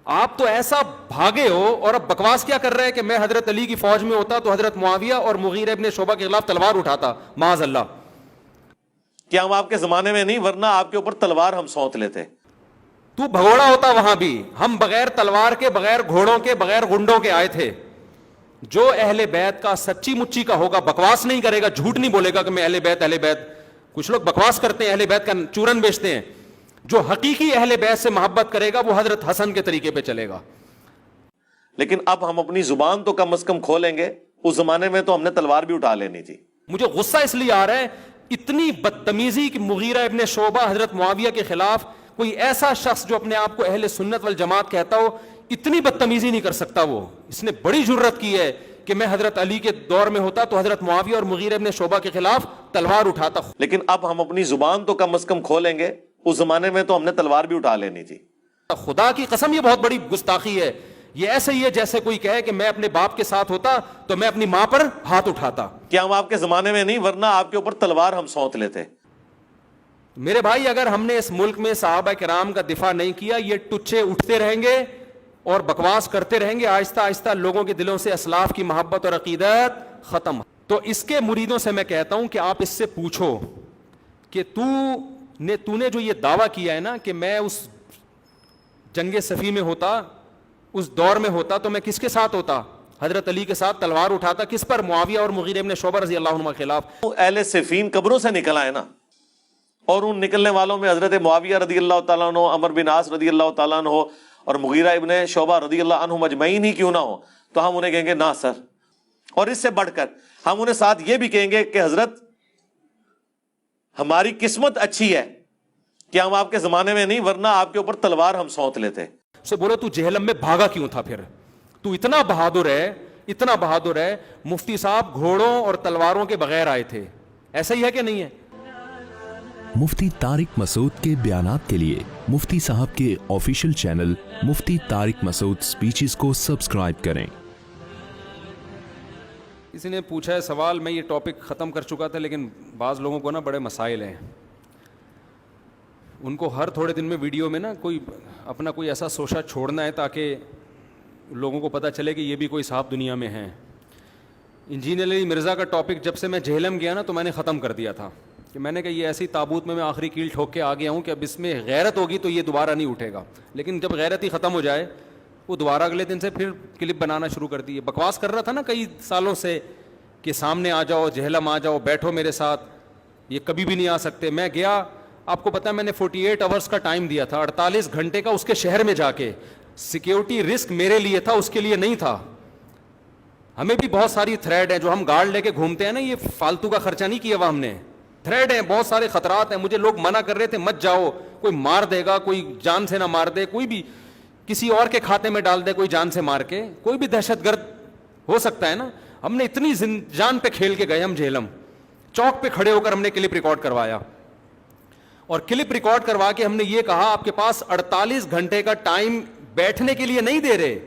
آپ تو ایسا بھاگے ہو اور اب بکواس کیا کر رہے ہیں کہ میں حضرت علی کی فوج میں ہوتا تو حضرت معاویہ اور مغیرہ ابن شعبہ کے خلاف تلوار اٹھاتا، معاذ اللہ. کیا ہم آپ کے زمانے میں نہیں، ورنہ آپ کے اوپر تلوار ہم سونت لیتے. تو بھگوڑا ہوتا وہاں بھی. ہم بغیر تلوار کے، بغیر گھوڑوں کے، بغیر گنڈوں کے آئے تھے. جو اہل بیت کا سچی مچی کا ہوگا، بکواس نہیں کرے گا، جھوٹ نہیں بولے گا کہ میں اہل بیت اہل بیت. کچھ لوگ بکواس کرتے ہیں، اہل بیت کا چورن بیچتے ہیں. جو حقیقی اہل بیت سے محبت کرے گا وہ حضرت حسن کے طریقے پہ چلے گا. لیکن اب ہم اپنی زبان تو کم از کم کھولیں گے. اس زمانے میں تو ہم نے تلوار بھی اٹھا لینی تھی. مجھے غصہ اس لیے آ رہا ہے، اتنی بدتمیزی کہ مغیرہ ابن شعبہ حضرت معاویہ کے خلاف کوئی ایسا شخص جو اپنے آپ کو اہل سنت والجماعت کہتا ہو، اتنی بدتمیزی نہیں کر سکتا. وہ اس نے بڑی جرت کی ہے کہ میں حضرت علی کے دور میں ہوتا تو حضرت معاویہ اور مغیرہ ابن شعبہ کے خلاف تلوار اٹھاتا. لیکن اب ہم اپنی زبان تو کم از کم کھولیں گے. اس زمانے میں تو ہم نے تلوار بھی اٹھا لینی تھی. خدا کی قسم یہ بہت بڑی گستاخی ہے. یہ ایسے ہی ہے جیسے کوئی کہے کہ میں اپنے باپ کے ساتھ ہوتا تو میں اپنی ماں پر ہاتھ اٹھاتا. کیا ہم آپ کے زمانے میں نہیں، ورنہ آپ کے اوپر تلوار ہم سونت لیتے. میرے بھائی، اگر ہم نے اس ملک میں صحابہ کرام کا دفاع نہیں کیا، یہ ٹچے اٹھتے رہیں گے اور بکواس کرتے رہیں گے. آہستہ آہستہ لوگوں کے دلوں سے اسلاف کی محبت اور عقیدت ختم. تو اس کے مریدوں سے میں کہتا ہوں کہ آپ اس سے پوچھو کہ تو نے جو یہ دعویٰ کیا ہے نا کہ میں اس جنگ صفی میں ہوتا، اس دور میں ہوتا، تو میں کس کے ساتھ ہوتا؟ حضرت علی کے ساتھ تلوار اٹھاتا. کس پر؟ معاویہ اور مغیرہ ابن شعبہ رضی اللہ عنہما کے خلاف. اہل صفین قبروں سے نکل آئے نا، اور ان نکلنے والوں میں حضرت معاویہ رضی اللہ تعالیٰ عنہ، عمرو بن عاص رضی اللہ تعالیٰ عنہ اور مغیرہ ابن شعبہ رضی اللہ عنہ مجمعین ہی کیوں نہ ہو، تو ہم انہیں کہیں گے نا سر. اور اس سے بڑھ کر ہم انہیں ساتھ یہ بھی کہیں گے کہ حضرت ہماری قسمت اچھی ہے کہ ہم آپ کے زمانے میں نہیں، ورنہ آپ کے اوپر تلوار ہم سونت لیتے. سے بولو تو جہلم میں بھاگا کیوں تھا؟ پھر تو اتنا بہادر ہے، اتنا بہادر ہے. مفتی صاحب گھوڑوں اور تلواروں کے بغیر آئے تھے. ایسا ہی ہے کہ نہیں ہے؟ مفتی طارق مسعود کے بیانات کے لیے مفتی صاحب کے آفیشیل چینل مفتی طارق مسعود سپیچز کو سبسکرائب کریں. کسی نے پوچھا ہے سوال، میں یہ ٹاپک ختم کر چکا تھا، لیکن بعض لوگوں کو نا بڑے مسائل ہیں. ان کو ہر تھوڑے دن میں ویڈیو میں نا کوئی اپنا کوئی ایسا سوچا چھوڑنا ہے تاکہ لوگوں کو پتہ چلے کہ یہ بھی کوئی صاحب دنیا میں ہیں. انجینئر علی مرزا کا ٹاپک جب سے میں جہلم گیا نا تو میں نے ختم کر دیا تھا کہ میں نے کہا یہ ایسی تابوت میں آخری کیل ٹھوک کے آ گیا ہوں کہ اب اس میں غیرت ہوگی تو یہ دوبارہ نہیں اٹھے گا. لیکن جب غیرت ہی ختم ہو جائے، وہ دوبارہ اگلے دن سے پھر کلپ بنانا شروع کر دی. بکواس کر رہا تھا نا کئی سالوں سے کہ سامنے آ جاؤ، جہلم آ جاؤ، بیٹھو میرے ساتھ، یہ کبھی بھی نہیں آ سکتے. میں گیا، آپ کو پتا ہے میں نے 48 آورس کا ٹائم دیا تھا، 48 گھنٹے کا اس کے شہر میں جا کے. سیکیورٹی رسک میرے لیے تھا، اس کے لیے نہیں تھا. ہمیں بھی بہت ساری تھریڈ ہیں جو ہم گارڈ لے کے گھومتے ہیں نا، یہ فالتو کا خرچہ نہیں کیا ہوا ہم نے. تھریڈ ہیں، بہت سارے خطرات ہیں. مجھے لوگ منع کر رہے تھے مت جاؤ، کوئی مار دے گا، کوئی جان سے نہ مار دے، کوئی بھی کسی اور کے کھاتے میں ڈال دے کوئی جان سے مار کے، کوئی بھی دہشت گرد ہو سکتا ہے نا. ہم نے اتنی جان پہ کھیل کے گئے. ہم جہلم چوک پہ کھڑے ہو کر ہم نے کلپ ریکارڈ کروایا، اور کلپ ریکارڈ کروا کے ہم نے یہ کہا آپ کے پاس 48 گھنٹے کا ٹائم بیٹھنے کے لیے نہیں دے رہے،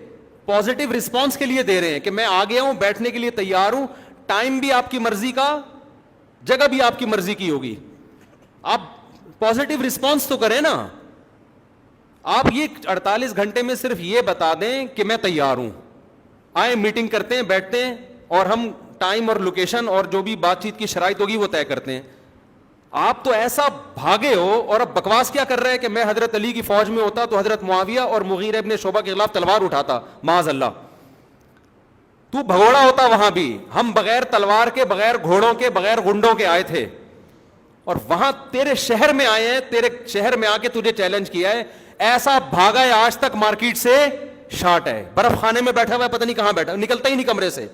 پازیٹیو رسپانس کے لیے دے رہے ہیں کہ میں آ گیا ہوں، بیٹھنے کے لیے تیار ہوں. ٹائم بھی آپ کی مرضی کا، جگہ بھی آپ کی مرضی کی ہوگی. آپ پازیٹیو رسپانس تو کریں نا. آپ یہ 48 گھنٹے میں صرف یہ بتا دیں کہ میں تیار ہوں، آئیں میٹنگ کرتے ہیں، بیٹھتے ہیں، اور ہم ٹائم اور لوکیشن اور جو بھی بات چیت کی شرائط ہوگی وہ طے کرتے ہیں. آپ تو ایسا بھاگے ہو اور اب بکواس کیا کر رہے ہیں کہ میں حضرت علی کی فوج میں ہوتا تو حضرت معاویہ اور مغیرہ ابن شعبہ کے خلاف تلوار اٹھاتا، معاذ اللہ. تو بھگوڑا ہوتا وہاں بھی. ہم بغیر تلوار کے، بغیر گھوڑوں کے، بغیر گنڈوں کے آئے تھے، اور وہاں تیرے شہر میں آئے ہیں، تیرے شہر میں آ کے تجھے چیلنج کیا ہے. ایسا بھاگا ہے آج تک مارکیٹ سے شارٹ ہے، برف خانے میں بیٹھا ہوا ہے، پتہ نہیں کہاں بیٹھا، نکلتا ہی نہیں کمرے سے.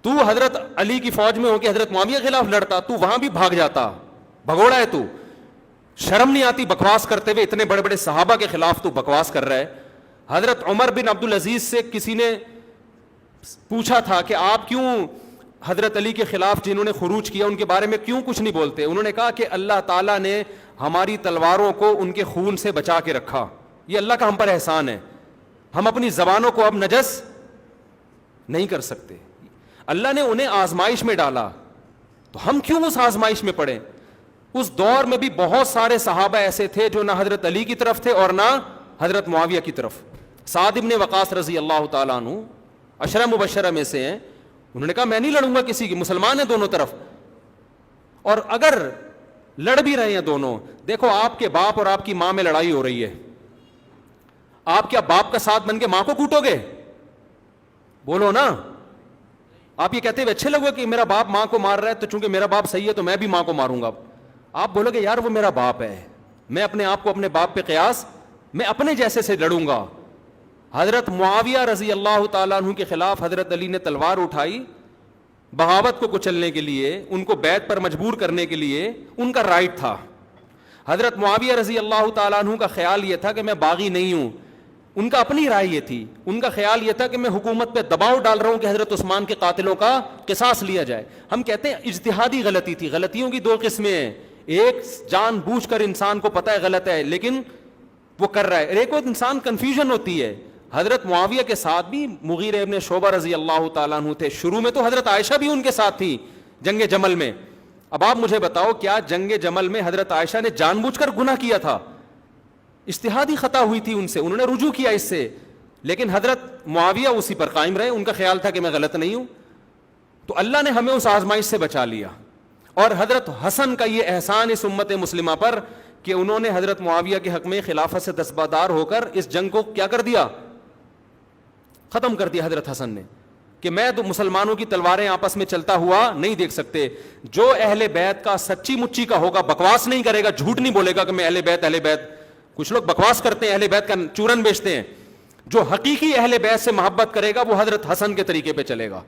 تو حضرت علی کی فوج میں ہو کے حضرت معاویہ کے خلاف لڑتا، تو وہاں بھی بھاگ جاتا. بھگوڑا ہے تو. شرم نہیں آتی بکواس کرتے ہوئے؟ اتنے بڑے بڑے صحابہ کے خلاف تو بکواس کر رہا ہے. حضرت عمر بن عبدالعزیز سے کسی نے پوچھا تھا کہ آپ کیوں حضرت علی کے خلاف جنہوں نے خروج کیا ان کے بارے میں کیوں کچھ نہیں بولتے؟ انہوں نے کہا کہ اللہ تعالیٰ نے ہماری تلواروں کو ان کے خون سے بچا کے رکھا، یہ اللہ کا ہم پر احسان ہے. ہم اپنی زبانوں کو اب نجس نہیں کر سکتے. اللہ نے انہیں آزمائش میں ڈالا، تو ہم کیوں اس آزمائش میں پڑے؟ اس دور میں بھی بہت سارے صحابہ ایسے تھے جو نہ حضرت علی کی طرف تھے اور نہ حضرت معاویہ کی طرف. سعد ابن وقاص رضی اللہ تعالیٰ عنہ عشرہ مبشرہ میں سے ہیں. انہوں نے کہا میں نہیں لڑوں گا کسی کی, مسلمان ہیں دونوں طرف, اور اگر لڑ بھی رہے ہیں دونوں, دیکھو آپ کے باپ اور آپ کی ماں میں لڑائی ہو رہی ہے, آپ کیا باپ کا ساتھ بن کے ماں کو کوٹو گے؟ بولو نا. آپ یہ کہتے ہوئے اچھے لگو کہ میرا باپ ماں کو مار رہا ہے تو چونکہ میرا باپ صحیح ہے تو میں بھی ماں کو ماروں گا. آپ بولو گے یار وہ میرا باپ ہے, میں اپنے آپ کو اپنے باپ پہ قیاس, میں اپنے جیسے سے لڑوں گا. حضرت معاویہ رضی اللہ تعالیٰ عنہ کے خلاف حضرت علی نے تلوار اٹھائی, بغاوت کو کچلنے کے لیے, ان کو بیعت پر مجبور کرنے کے لیے, ان کا رائٹ تھا. حضرت معاویہ رضی اللہ تعالیٰ عنہ کا خیال یہ تھا کہ میں باغی نہیں ہوں, ان کا اپنی رائے یہ تھی, ان کا خیال یہ تھا کہ میں حکومت پہ دباؤ ڈال رہا ہوں کہ حضرت عثمان کے قاتلوں کا قصاص لیا جائے. ہم کہتے ہیں اجتہادی غلطی تھی. غلطیوں کی دو قسمیں ہیں, ایک جان بوجھ کر انسان کو پتہ ہے غلط ہے لیکن وہ کر رہا ہے, ایک اور انسان کنفیوژن ہوتی ہے. حضرت معاویہ کے ساتھ بھی مغیرہ ابن شعبہ رضی اللہ تعالیٰ عنہ تھے, شروع میں تو حضرت عائشہ بھی ان کے ساتھ تھی جنگ جمل میں. اب آپ مجھے بتاؤ کیا جنگ جمل میں حضرت عائشہ نے جان بوجھ کر گناہ کیا تھا؟ اجتہادی خطا ہوئی تھی ان سے, انہوں نے رجوع کیا اس سے, لیکن حضرت معاویہ اسی پر قائم رہے, ان کا خیال تھا کہ میں غلط نہیں ہوں. تو اللہ نے ہمیں اس آزمائش سے بچا لیا. اور حضرت حسن کا یہ احسان اس امت مسلمہ پر کہ انہوں نے حضرت معاویہ کے حق میں خلافت سے دستبردار ہو کر اس جنگ کو کیا کر دیا, ختم کر دیا. حضرت حسن نے کہ میں تو مسلمانوں کی تلواریں آپس میں چلتا ہوا نہیں دیکھ سکتے. جو اہل بیت کا سچی مچی کا ہوگا, بکواس نہیں کرے گا, جھوٹ نہیں بولے گا کہ میں اہل بیت. کچھ لوگ بکواس کرتے ہیں, اہل بیت کا چورن بیچتے ہیں. جو حقیقی اہل بیت سے محبت کرے گا وہ حضرت حسن کے طریقے پہ چلے گا.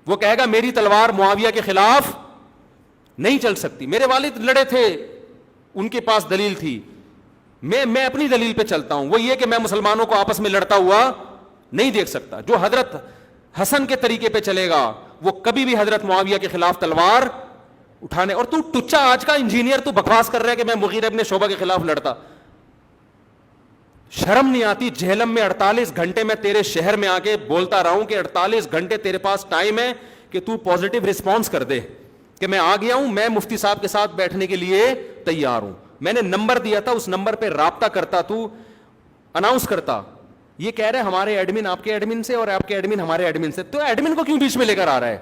وہ کہے گا میری تلوار معاویہ کے خلاف نہیں چل سکتی, میرے والد لڑے تھے, ان کے پاس دلیل تھی, میں اپنی دلیل پہ چلتا ہوں. وہ یہ کہ میں مسلمانوں کو آپس میں لڑتا ہوا نہیں دیکھ سکتا. جو حضرت حسن کے طریقے پہ چلے گا وہ کبھی بھی حضرت معاویہ کے خلاف تلوار اٹھانے. اور تو ٹچا آج کا انجینئر تو بکواس کر رہا ہے کہ میں مغیرہ ابن شعبہ کے خلاف لڑتا. شرم نہیں آتی؟ جہلم میں 48 گھنٹے میں تیرے شہر میں آ کے بولتا رہا ہوں کہ 48 گھنٹے تیرے پاس ٹائم ہے کہ تو پازیٹیو رسپانس کر دے کہ میں آ گیا ہوں, میں مفتی صاحب کے ساتھ بیٹھنے کے لیے تیار ہوں. میں نے نمبر دیا تھا, اس نمبر پہ رابطہ کرتا, تو اناؤنس کرتا. یہ کہہ رہے ہمارے ایڈمن آپ کے ایڈمن سے اور آپ کے ایڈمن ہمارے ایڈمن سے, تو ایڈمن کو کیوں بیچ میں لے کر آ رہا ہے؟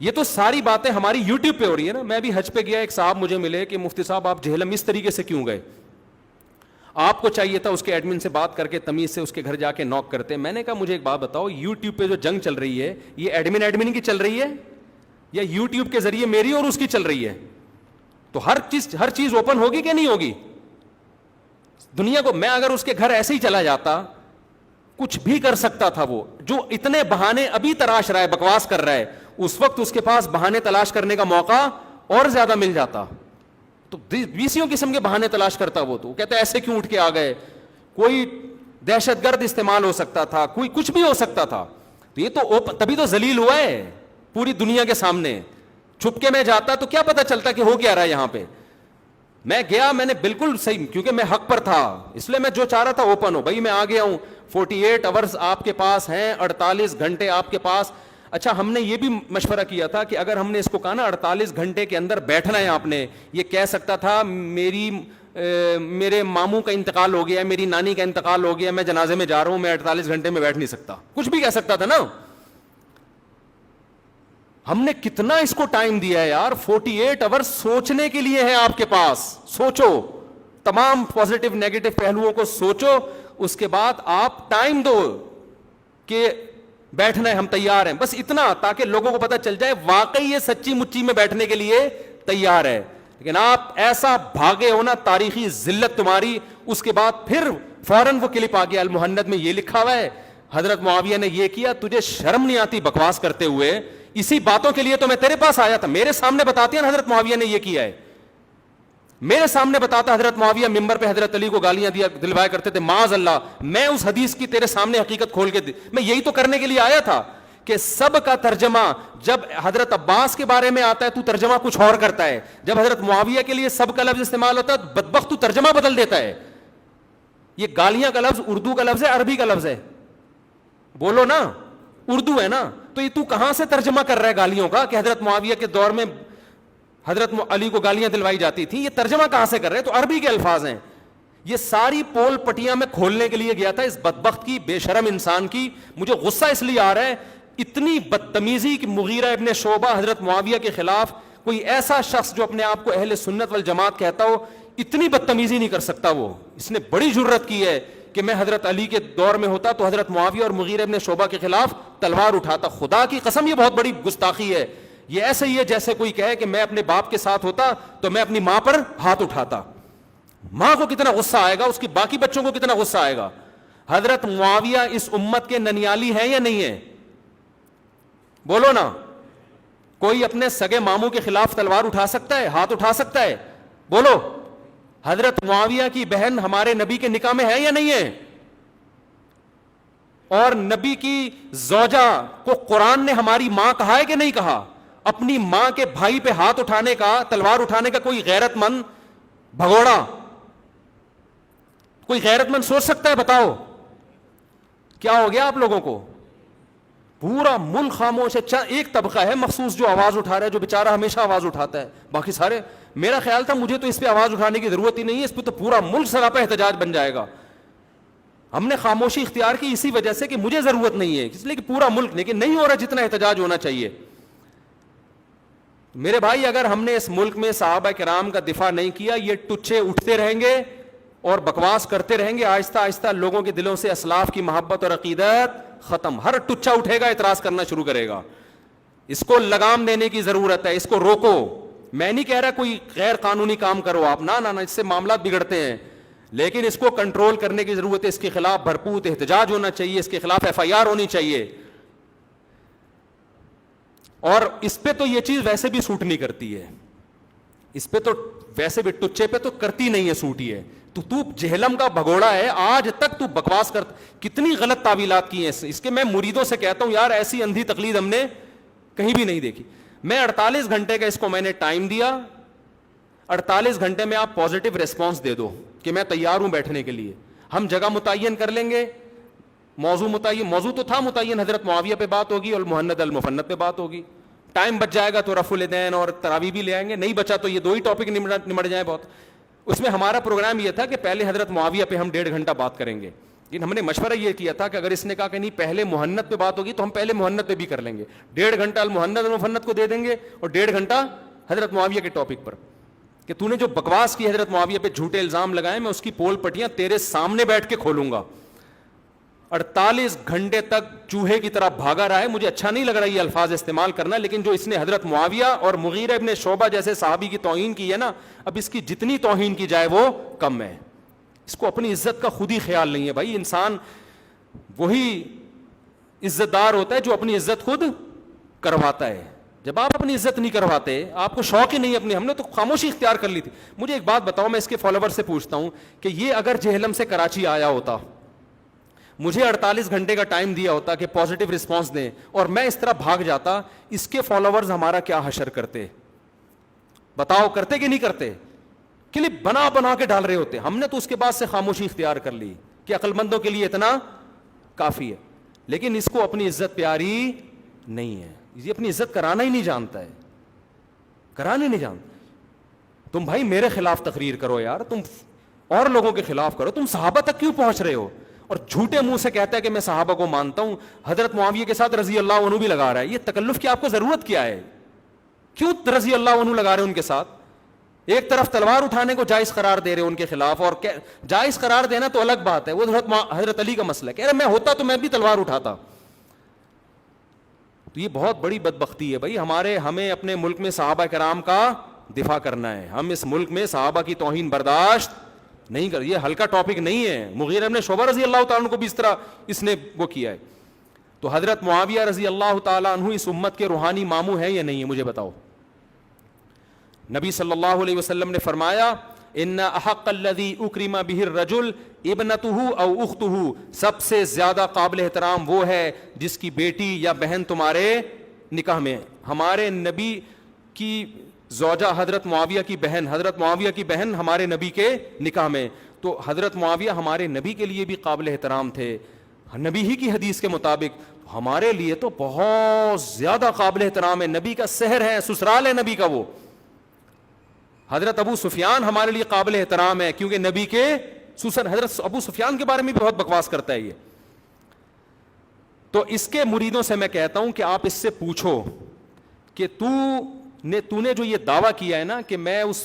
یہ تو ساری باتیں ہماری یوٹیوب پہ ہو رہی ہے نا. میں بھی حج پہ گیا, ایک صاحب مجھے ملے کہ مفتی صاحب آپ جہلم اس طریقے سے کیوں گئے؟ آپ کو چاہیے تھا اس کے ایڈمن سے بات کر کے تمیز سے اس کے گھر جا کے نوک کرتے. میں نے کہا مجھے ایک بات بتاؤ, یوٹیوب پہ جو جنگ چل رہی ہے یہ ایڈمن کی چل رہی ہے یا یوٹیوب کے ذریعے میری اور اس کی چل رہی ہے؟ تو ہر چیز اوپن ہوگی کہ نہیں ہوگی دنیا کو؟ میں اگر اس کے گھر ایسے ہی چلا جاتا, کچھ بھی کر سکتا تھا. وہ جو اتنے بہانے ابھی تراش رہا ہے, بکواس کر رہا ہے, اس وقت اس کے پاس بہانے تلاش کرنے کا موقع اور زیادہ مل جاتا. تو 20 قسم کے بہانے تلاش کرتا. وہ تو کہتا ہے ایسے کیوں اٹھ کے آ گئے, کوئی دہشت گرد استعمال ہو سکتا تھا, کوئی کچھ بھی ہو سکتا تھا. تو یہ تو تبھی تو ذلیل ہوا ہے پوری دنیا کے سامنے. چھپ کے میں جاتا تو کیا پتا چلتا کہ ہو کیا رہا ہے یہاں پہ. میں گیا, میں نے بالکل صحیح, کیونکہ میں حق پر تھا اس لیے میں جو چاہ رہا تھا اوپن ہو. بھائی میں آ گیا ہوں, 48 آورز آپ کے پاس ہیں, 48 گھنٹے آپ کے پاس. اچھا ہم نے یہ بھی مشورہ کیا تھا کہ اگر ہم نے اس کو کہا نا 48 گھنٹے کے اندر بیٹھنا ہے, آپ نے یہ کہہ سکتا تھا میرے ماموں کا انتقال ہو گیا, میری نانی کا انتقال ہو گیا, میں جنازے میں جا رہا ہوں, میں 48 گھنٹے میں بیٹھ نہیں سکتا, کچھ بھی کہہ سکتا تھا نا. ہم نے کتنا اس کو ٹائم دیا ہے یار, 48 آور سوچنے کے لیے ہے آپ کے پاس. سوچو, تمام پازیٹیو نیگیٹو پہلوؤں کو سوچو, اس کے بعد آپ ٹائم دو کہ بیٹھنا ہے, ہم تیار ہیں. بس اتنا, تاکہ لوگوں کو پتہ چل جائے واقعی یہ سچی مچی میں بیٹھنے کے لیے تیار ہے. لیکن آپ ایسا بھاگے ہو نا, تاریخی ذلت تمہاری. اس کے بعد پھر فوراً وہ کلپ آ گیا, المہند میں یہ لکھا ہوا ہے حضرت معاویہ نے یہ کیا. تجھے شرم نہیں آتی بکواس کرتے ہوئے؟ اسی باتوں کے لیے تو میں تیرے پاس آیا تھا. میرے سامنے بتاتے ہیں حضرت معاویہ نے یہ کیا ہے, میرے سامنے بتاتا حضرت معاویہ ممبر پہ حضرت علی کو گالیاں دلوایا کرتے تھے, معاذ اللہ. میں اس حدیث کی تیرے سامنے حقیقت کھول کے میں یہی تو کرنے کے لیے آیا تھا کہ سب کا ترجمہ جب حضرت عباس کے بارے میں آتا ہے تو ترجمہ کچھ اور کرتا ہے, جب حضرت معاویہ کے لیے سب کا لفظ استعمال ہوتا ہے بدبخت تو ترجمہ بدل دیتا ہے. یہ گالیاں کا لفظ اردو کا لفظ ہے, عربی کا لفظ ہے؟ بولو نا, اردو ہے نا. تو یہ تو کہاں سے ترجمہ کر رہا ہے گالیوں کا کہ حضرت معاویہ کے دور میں حضرت علی کو گالیاں دلوائی جاتی تھی؟ یہ ترجمہ کہاں سے کر رہے؟ تو عربی کے الفاظ ہیں. یہ ساری پول پٹیاں میں کھولنے کے لیے گیا تھا اس بدبخت کی، بے شرم انسان کی. مجھے غصہ اس لیے آ رہا ہے، اتنی بدتمیزی کہ مغیرہ ابن شعبہ حضرت معاویہ کے خلاف، کوئی ایسا شخص جو اپنے آپ کو اہل سنت والجماعت کہتا ہو اتنی بدتمیزی نہیں کر سکتا. وہ اس نے بڑی جرت کی ہے کہ میں حضرت علی کے دور میں ہوتا تو حضرت معاویہ اور مغیرہ ابن شعبہ کے خلاف تلوار اٹھاتا. خدا کی قسم یہ بہت بڑی گستاخی ہے. یہ ایسے ہی ہے جیسے کوئی کہے کہ میں اپنے باپ کے ساتھ ہوتا تو میں اپنی ماں پر ہاتھ اٹھاتا. ماں کو کتنا غصہ آئے گا، اس کی باقی بچوں کو کتنا غصہ آئے گا. حضرت معاویہ اس امت کے ننیالی ہیں یا نہیں ہیں؟ بولو نا. کوئی اپنے سگے ماموں کے خلاف تلوار اٹھا سکتا ہے، ہاتھ اٹھا سکتا ہے؟ بولو. حضرت معاویہ کی بہن ہمارے نبی کے نکاح میں ہے یا نہیں ہے؟ اور نبی کی زوجہ کو قرآن نے ہماری ماں کہا ہے کہ نہیں کہا؟ اپنی ماں کے بھائی پہ ہاتھ اٹھانے کا، تلوار اٹھانے کا کوئی غیرت مند بھگوڑا، کوئی غیرت مند سوچ سکتا ہے؟ بتاؤ کیا ہو گیا آپ لوگوں کو؟ پورا ملک خاموش ہے. ایک طبقہ ہے مخصوص جو آواز اٹھا رہا ہے، جو بیچارہ ہمیشہ آواز اٹھاتا ہے. باقی سارے، میرا خیال تھا مجھے تو اس پہ آواز اٹھانے کی ضرورت ہی نہیں ہے، اس پہ تو پورا ملک سراپا احتجاج بن جائے گا. ہم نے خاموشی اختیار کی اسی وجہ سے کہ مجھے ضرورت نہیں ہے، اس لیے کہ پورا ملک، لیکن نہیں ہو رہا جتنا احتجاج ہونا چاہیے. میرے بھائی اگر ہم نے اس ملک میں صحابہ کرام کا دفاع نہیں کیا، یہ ٹچے اٹھتے رہیں گے اور بکواس کرتے رہیں گے. آہستہ آہستہ لوگوں کے دلوں سے اسلاف کی محبت اور عقیدت ختم. ہر ٹچا اٹھے گا اعتراض کرنا شروع کرے گا. اس کو لگام دینے کی ضرورت ہے، اس کو روکو. میں نہیں کہہ رہا کوئی غیر قانونی کام کرو آپ، نہ، اس سے معاملات بگڑتے ہیں، لیکن اس کو کنٹرول کرنے کی ضرورت ہے. اس کے خلاف بھرپور احتجاج ہونا چاہیے، اس کے خلاف FIR ہونی چاہیے. اور اس پہ تو یہ چیز ویسے بھی سوٹ نہیں کرتی ہے، اس پہ تو ویسے بھی ٹچے پہ تو کرتی نہیں ہے سوٹ ہی ہے. تو جہلم کا بھگوڑا ہے، آج تک تو بکواس کر، کتنی غلط تعویلات کی ہیں اس کے. میں مریدوں سے کہتا ہوں یار ایسی اندھی تقلید ہم نے کہیں بھی نہیں دیکھی. میں 48 گھنٹے کا اس کو میں نے ٹائم دیا، 48 گھنٹے میں آپ پازیٹیو ریسپانس دے دو کہ میں تیار ہوں بیٹھنے کے لیے. ہم جگہ متعین کر لیں گے، موضوع تو تھا متعین، حضرت معاویہ پہ بات ہوگی اور المہند المفند پہ بات ہوگی. ٹائم بچ جائے گا تو رفع الیدین اور تراویح بھی لے آئیں گے، نہیں بچا تو یہ 2 ہی ٹاپک نمٹ جائیں بہت. اس میں ہمارا پروگرام یہ تھا کہ پہلے حضرت معاویہ پہ ہم 1.5 گھنٹہ بات کریں گے، لیکن ہم نے مشورہ یہ کیا تھا کہ اگر اس نے کہا کہ نہیں پہلے محنت پہ بات ہوگی تو ہم پہلے محنت پہ بھی کر لیں گے. 1.5 گھنٹہ المحند المفند کو دے دیں گے اور 1.5 گھنٹہ حضرت معاویہ کے ٹاپک پر، کہ تو نے جو بکواس کی حضرت معاویہ پہ جھوٹے الزام لگائے، میں اس کی پول پٹیاں تیرے سامنے بیٹھ کے کھولوں گا. 48 گھنٹے تک چوہے کی طرح بھاگا رہا ہے. مجھے اچھا نہیں لگ رہا یہ الفاظ استعمال کرنا، لیکن جو اس نے حضرت معاویہ اور مغیرہ ابن شعبہ جیسے صحابی کی توہین کی ہے نا، اب اس کی جتنی توہین کی جائے وہ کم ہے. اس کو اپنی عزت کا خود ہی خیال نہیں ہے بھائی. انسان وہی عزت دار ہوتا ہے جو اپنی عزت خود کرواتا ہے. جب آپ اپنی عزت نہیں کرواتے، آپ کو شوق ہی نہیں اپنی، ہم نے تو خاموشی اختیار کر لی تھی. مجھے ایک بات بتاؤ، میں اس کے فالوور سے پوچھتا ہوں کہ یہ اگر جہلم سے کراچی آیا ہوتا، مجھے 48 گھنٹے کا ٹائم دیا ہوتا کہ پازیٹیو رسپانس دیں، اور میں اس طرح بھاگ جاتا، اس کے فالوورز ہمارا کیا حشر کرتے؟ بتاؤ کرتے کہ نہیں کرتے؟ کلپ بنا بنا کے ڈال رہے ہوتے. ہم نے تو اس کے بعد سے خاموشی اختیار کر لی کہ عقل مندوں کے لیے اتنا کافی ہے. لیکن اس کو اپنی عزت پیاری نہیں ہے، یہ اپنی عزت کرانا ہی نہیں جانتا ہے، کرانے نہیں جانتا. تم بھائی میرے خلاف تقریر کرو یار، تم اور لوگوں کے خلاف کرو، تم صحابہ تک کیوں پہنچ رہے ہو؟ اور جھوٹے منہ سے کہتا ہے کہ میں صحابہ کو مانتا ہوں، حضرت معاویہ کے ساتھ رضی اللہ عنہ بھی لگا رہا ہے. یہ تکلف کی آپ کو ضرورت کیا ہے؟ کیوں رضی اللہ عنہ لگا رہے ہیں ان کے ساتھ؟ ایک طرف تلوار اٹھانے کو جائز قرار دے رہے ان کے خلاف، اور جائز قرار دینا تو الگ بات ہے، وہ حضرت علی کا مسئلہ ہے. کہہ رہے میں ہوتا تو میں بھی تلوار اٹھاتا. تو یہ بہت بڑی بدبختی ہے بھائی. ہمیں اپنے ملک میں صحابہ کرام کا دفاع کرنا ہے. ہم اس ملک میں صحابہ کی توہین برداشت نہیں کر. یہ ہلکا ٹاپک نہیں ہے. مغیرہ ابن شعبہ رضی اللہ تعالیٰ عنہ کو بھی اس طرح اس نے وہ کیا ہے. تو حضرت معاویہ رضی اللہ تعالیٰ عنہ اس امت کے روحانی ماموں ہے یا نہیں ہے؟ مجھے بتاؤ. نبی صلی اللہ علیہ وسلم نے فرمایا ان احق الذی اکرم بہ الرجل ابنتہ او اختہ، سب سے زیادہ قابل احترام وہ ہے جس کی بیٹی یا بہن تمہارے نکاح میں. ہمارے نبی کی زوجہ حضرت معاویہ کی بہن ہمارے نبی کے نکاح میں. تو حضرت معاویہ ہمارے نبی کے لیے بھی قابل احترام تھے، نبی ہی کی حدیث کے مطابق. ہمارے لیے تو بہت زیادہ قابل احترام ہے. نبی کا شہر ہے، سسرال ہے نبی کا. وہ حضرت ابو سفیان ہمارے لیے قابل احترام ہے کیونکہ نبی کے خصوصاً حضرت ابو سفیان کے بارے میں بھی بہت بکواس کرتا ہے یہ. تو اس کے مریدوں سے میں کہتا ہوں کہ آپ اس سے پوچھو کہ تو نے جو یہ دعویٰ کیا ہے نا کہ میں اس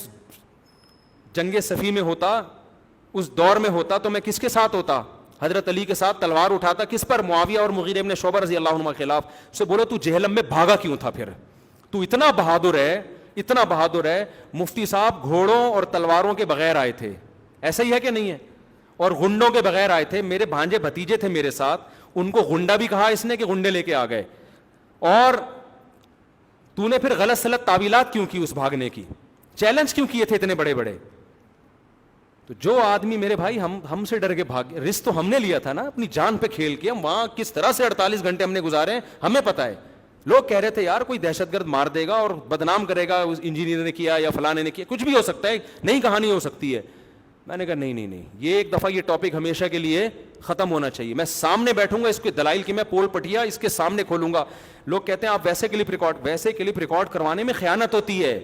جنگ صفی میں ہوتا, اس دور میں ہوتا, تو میں کس کے ساتھ ہوتا؟ حضرت علی کے ساتھ تلوار اٹھاتا. کس پر؟ معاویہ اور مغیرہ ابن شعبہ رضی اللہ عنہما کے خلاف. اسے بولو تو جہلم میں بھاگا کیوں تھا؟ پھر تو اتنا بہادر ہے, اتنا بہادر ہے. مفتی صاحب گھوڑوں اور تلواروں کے بغیر آئے تھے, ایسا ہی ہے کہ نہیں ہے؟ اور غنڈوں کے بغیر آئے تھے. میرے بھانجے بھتیجے تھے میرے ساتھ, ان کو غنڈا بھی کہا اس نے کہ غنڈے لے کے آ گئے. اور تو نے پھر غلط سلط تعویلات کیوں کی اس بھاگنے کی؟ چیلنج کیوں کیے تھے اتنے بڑے بڑے؟ تو جو آدمی میرے بھائی ہم سے ڈر کے بھاگ, رسک تو ہم نے لیا تھا نا اپنی جان پہ کھیل کے. ہم وہاں کس طرح سے 48 گھنٹے ہم نے گزارے ہیں ہمیں پتہ ہے. لوگ کہہ رہے تھے یار کوئی دہشت گرد مار دے گا اور بدنام کرے گا, اس انجینئر نے کیا یا فلانے نے کیا, کچھ بھی ہو سکتا ہے, نئی کہانی ہو سکتی ہے. میں نے کہا نہیں, یہ ایک دفعہ یہ ٹاپک ہمیشہ کے لیے ختم ہونا چاہیے. میں سامنے بیٹھوں گا, اس کے دلائل کی میں پول پٹیا اس کے سامنے کھولوں گا. لوگ کہتے ہیں آپ ویسے کلپ ریکارڈ کروانے میں خیانت ہوتی ہے,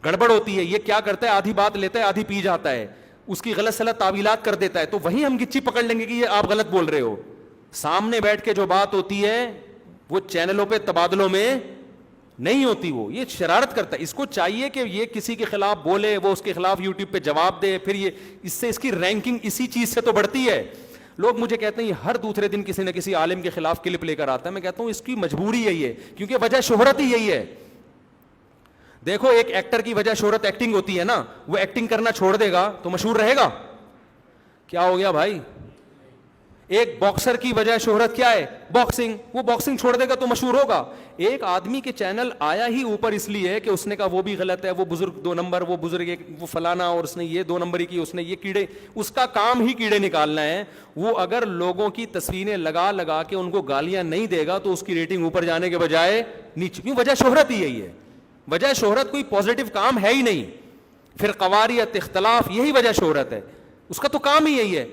گڑبڑ ہوتی ہے. یہ کیا کرتا ہے, آدھی بات لیتا ہے آدھی پی جاتا ہے, اس کی غلط سلط تعویلات کر دیتا ہے. تو وہیں ہم گچی پکڑ لیں گے کہ یہ آپ غلط بول رہے ہو. سامنے بیٹھ کے جو بات ہوتی ہے وہ چینلوں پہ تبادلوں میں نہیں ہوتی. وہ یہ شرارت کرتا ہے. اس کو چاہیے کہ یہ کسی کے خلاف بولے, وہ اس کے خلاف یوٹیوب پہ جواب دے, پھر یہ اس سے اس کی رینکنگ اسی چیز سے تو بڑھتی ہے. لوگ مجھے کہتے ہیں یہ ہر دوسرے دن کسی نہ کسی عالم کے خلاف کلپ لے کر آتا ہے. میں کہتا ہوں اس کی مجبوری یہی ہے, کیونکہ وجہ شہرت ہی یہی ہے. دیکھو ایک ایکٹر کی وجہ شہرت ایکٹنگ ہوتی ہے نا, وہ ایکٹنگ کرنا چھوڑ دے گا تو مشہور رہے گا؟ کیا ہو گیا بھائی؟ ایک باکسر کی وجہ شہرت کیا ہے؟ باکسنگ. وہ باکسنگ چھوڑ دے گا تو مشہور ہوگا. ایک آدمی کے چینل آیا ہی اوپر اس لیے کہ اس نے کہا وہ بھی غلط ہے, وہ بزرگ 2 نمبر, وہ بزرگ وہ فلانا, اور اس نے یہ 2 نمبری کی, اس نے یہ کیڑے, اس کا کام ہی کیڑے نکالنا ہے. وہ اگر لوگوں کی تصویریں لگا کے ان کو گالیاں نہیں دے گا تو اس کی ریٹنگ اوپر جانے کے بجائے نیچے. کیوں؟ وجہ شہرت ہی یہی ہے. وجہ شہرت کوئی پازیٹیو کام ہے ہی نہیں. پھر قواریت اختلاف یہی وجہ شہرت ہے, اس کا تو کام ہی یہی ہے.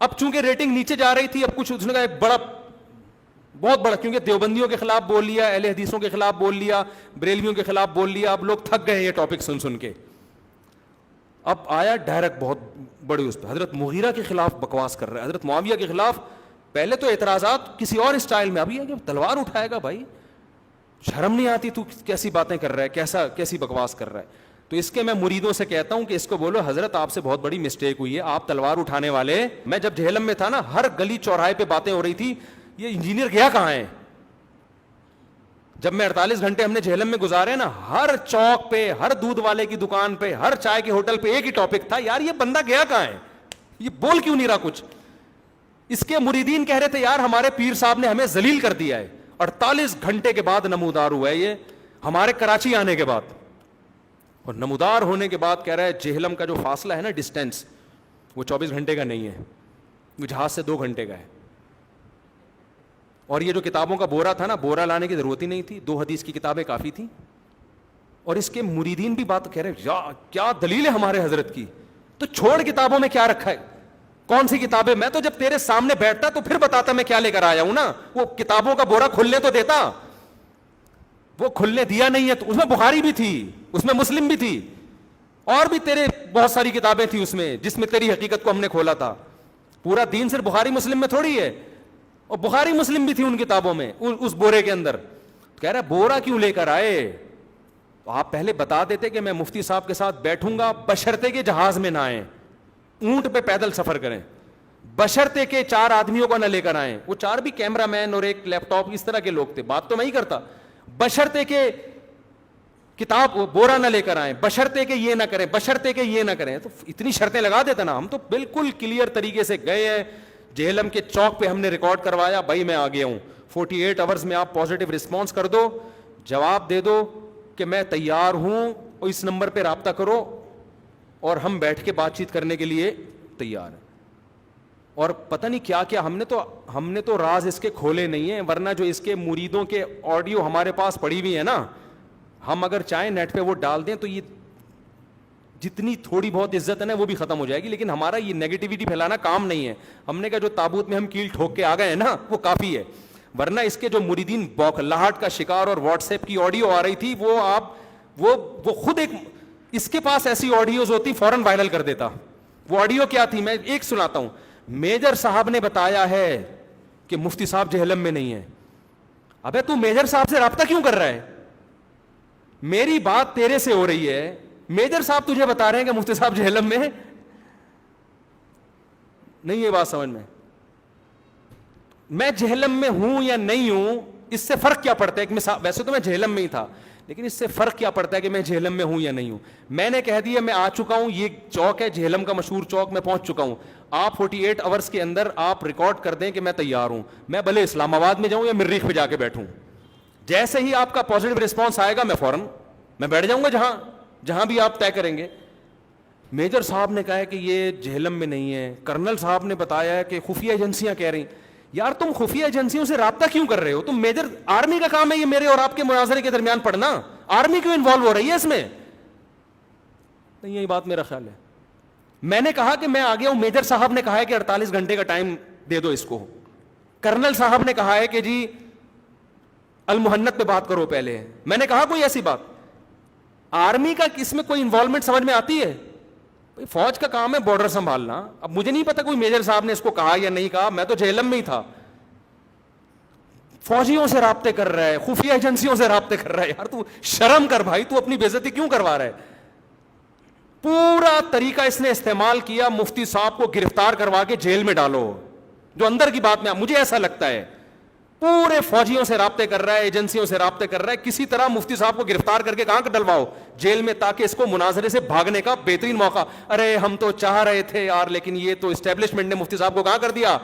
اب چونکہ ریٹنگ نیچے جا رہی تھی, اب کچھ اس نے کہا ایک بہت بڑا, کیونکہ دیوبندیوں کے خلاف بول لیا, اہل حدیثوں کے خلاف بول لیا, بریلویوں کے خلاف بول لیا. اب لوگ تھک گئے یہ ٹاپک سن کے. اب آیا ڈائریکٹ بہت بڑی اس پہ حضرت مغیرہ کے خلاف بکواس کر رہا ہے, حضرت معاویہ کے خلاف. پہلے تو اعتراضات کسی اور اسٹائل میں, ابھی تلوار اٹھائے گا. بھائی شرم نہیں آتی؟ تو کیسی باتیں کر رہا ہے, کیسی بکواس کر رہا ہے. تو اس کے میں مریدوں سے کہتا ہوں کہ اس کو بولو حضرت آپ سے بہت بڑی مسٹیک ہوئی ہے, آپ تلوار اٹھانے والے. میں جب جہلم میں تھا نا, ہر گلی چوراہے پہ باتیں ہو رہی تھی یہ انجینئر گیا کہاں ہے. جب میں 48 گھنٹے ہم نے جہلم میں گزارے نا, ہر چوک پہ, ہر دودھ والے کی دکان پہ, ہر چائے کے ہوٹل پہ ایک ہی ٹاپک تھا, یار یہ بندہ گیا کہاں ہے, یہ بول کیوں نہیں رہا کچھ. اس کے مریدین کہہ رہے تھے یار ہمارے پیر صاحب نے ہمیں ذلیل کر دیا ہے. 48 گھنٹے کے بعد نمودار ہوا ہے یہ, ہمارے کراچی آنے کے بعد. اور نمودار ہونے کے بعد کہہ رہا ہے جہلم کا جو فاصلہ ہے نا, ڈسٹینس, وہ 24 گھنٹے کا نہیں ہے, وہ جہاز سے 2 گھنٹے کا ہے. اور یہ جو کتابوں کا بورا تھا نا, بورا لانے کی ضرورت ہی نہیں تھی, 2 حدیث کی کتابیں کافی تھیں. اور اس کے مریدین بھی بات کہہ رہے ہیں کیا دلیل ہے ہمارے حضرت کی, تو چھوڑ کتابوں میں کیا رکھا ہے, کون سی کتابیں. میں تو جب تیرے سامنے بیٹھتا تو پھر بتاتا میں کیا لے کر آیا ہوں نا. وہ کتابوں کا بورا کھلنے تو دیتا, وہ کھلنے دیا نہیں ہے. تو اس میں بخاری بھی تھی, اس میں مسلم بھی تھی, اور بھی تیرے بہت ساری کتابیں تھی اس میں, جس میں تیری حقیقت کو ہم نے کھولا تھا. پورا دین صرف بخاری مسلم میں تھوڑی ہے, اور بخاری مسلم بھی تھی ان کتابوں میں, اس بورے کے اندر. کہہ رہا بورا کیوں لے کر آئے؟ تو آپ پہلے بتا دیتے کہ میں مفتی صاحب کے ساتھ بیٹھوں گا, بشرطے کے جہاز میں نہ آئیں, اونٹ پہ پیدل سفر کریں, بشرطے کے 4 آدمیوں کو نہ لے کر آئیں. وہ 4 بھی کیمرہ مین اور ایک لیپ ٹاپ, اس طرح کے لوگ تھے. بات تو میں ہی کرتا, بشرطے کے کتاب بورا نہ لے کر آئیں, بشرطے کے یہ نہ کریں, بشرطے کے یہ نہ کریں. تو اتنی شرطیں لگا دیتا نا. ہم تو بالکل کلیئر طریقے سے گئے ہیں, جہلم کے چوک پہ ہم نے ریکارڈ کروایا, بھائی میں آ گیا ہوں, 48 آورز میں آپ پازیٹیو رسپانس کر دو, جواب دے دو کہ میں تیار ہوں, اور اس نمبر پہ رابطہ کرو, اور ہم بیٹھ کے بات چیت کرنے کے لیے تیار ہیں. اور پتہ نہیں کیا کیا ہم نے تو راز اس کے کھولے نہیں ہیں, ورنہ جو اس کے مریدوں کے آڈیو ہمارے پاس پڑی ہوئی ہے نا, ہم اگر چاہیں نیٹ پہ وہ ڈال دیں تو یہ جتنی تھوڑی بہت عزت ہے نا وہ بھی ختم ہو جائے گی. لیکن ہمارا یہ نیگیٹیوٹی پھیلانا کام نہیں ہے. ہم نے کہا جو تابوت میں ہم کیل ٹھوک کے آ گئے ہیں نا وہ کافی ہے. ورنہ اس کے جو مریدین بوکھلاہٹ کا شکار, اور واٹس ایپ کی آڈیو آ رہی تھی, وہ خود ایک, اس کے پاس ایسی آڈیوز ہوتی فوراً وائرل کر دیتا, وہ آڈیو کیا تھی میں ایک سناتا ہوں. میجر صاحب نے بتایا ہے کہ مفتی صاحب جہلم میں نہیں ہے. ابے تو میجر صاحب سے رابطہ کیوں کر رہا ہے؟ میری بات تیرے سے ہو رہی ہے, میجر صاحب تجھے بتا رہے ہیں کہ مفتی صاحب جہلم میں ہے. نہیں یہ بات سمجھ میں جہلم میں ہوں یا نہیں ہوں اس سے فرق کیا پڑتا ہے؟ ویسے تو میں جہلم میں ہی تھا, لیکن اس سے فرق کیا پڑتا ہے کہ میں جہلم میں ہوں یا نہیں ہوں؟ میں نے کہہ دیا میں آ چکا ہوں, یہ چوک ہے جہلم کا مشہور چوک, میں پہنچ چکا ہوں. آپ 48 آورس کے اندر آپ ریکارڈ کر دیں کہ میں تیار ہوں, میں بھلے اسلام آباد میں جاؤں یا مریخ پہ جا کے بیٹھوں. جیسے ہی آپ کا پازیٹیو رسپانس آئے گا میں فوراً میں بیٹھ جاؤں گا جہاں بھی آپ طے کریں گے. میجر صاحب نے کہا ہے کہ یہ جہلم میں نہیں ہے, کرنل صاحب نے بتایا ہے کہ خفیہ ایجنسیاں کہہ رہی. یار تم خفیہ ایجنسیوں سے رابطہ کیوں کر رہے ہو؟ تم میجر آرمی کا کام ہے یہ میرے اور آپ کے مناظرے کے درمیان پڑھنا, آرمی کیوں انوالو ہو رہی ہے اس میں؟ نہیں یہی بات میرا خیال ہے. میں نے کہا کہ میں آ گیا ہوں, میجر صاحب نے کہا ہے کہ 48 گھنٹے کا ٹائم دے دو اس کو, کرنل صاحب نے کہا ہے کہ جی المحنت پہ بات کرو پہلے. میں نے کہا کوئی ایسی بات آرمی کا اس میں کوئی انوالومنٹ سمجھ میں آتی ہے؟ فوج کا کام ہے بارڈر سنبھالنا. اب مجھے نہیں پتا کوئی میجر صاحب نے اس کو کہا یا نہیں کہا, میں تو جہلم میں ہی تھا. فوجیوں سے رابطے کر رہا ہے, خفیہ ایجنسیوں سے رابطے کر رہا ہے. یار تو شرم کر بھائی, تو اپنی بے عزتی کیوں کروا رہا ہے؟ پورا طریقہ اس نے استعمال کیا مفتی صاحب کو گرفتار کروا کے جیل میں ڈالو. جو اندر کی بات میں مجھے ایسا لگتا ہے پورے فوجیوں سے رابطے کر رہا ہے, ایجنسیوں سے رابطے کر رہا ہے, کسی طرح مفتی صاحب کو گرفتار کر کے کہاں ڈلواؤ؟ جیل میں, تاکہ اس کو مناظرے سے بھاگنے کا بہترین موقع. ارے ہم تو چاہ رہے تھے یار, لیکن یہ تو اسٹیبلشمنٹ نے مفتی صاحب کو کہاں کر دیا.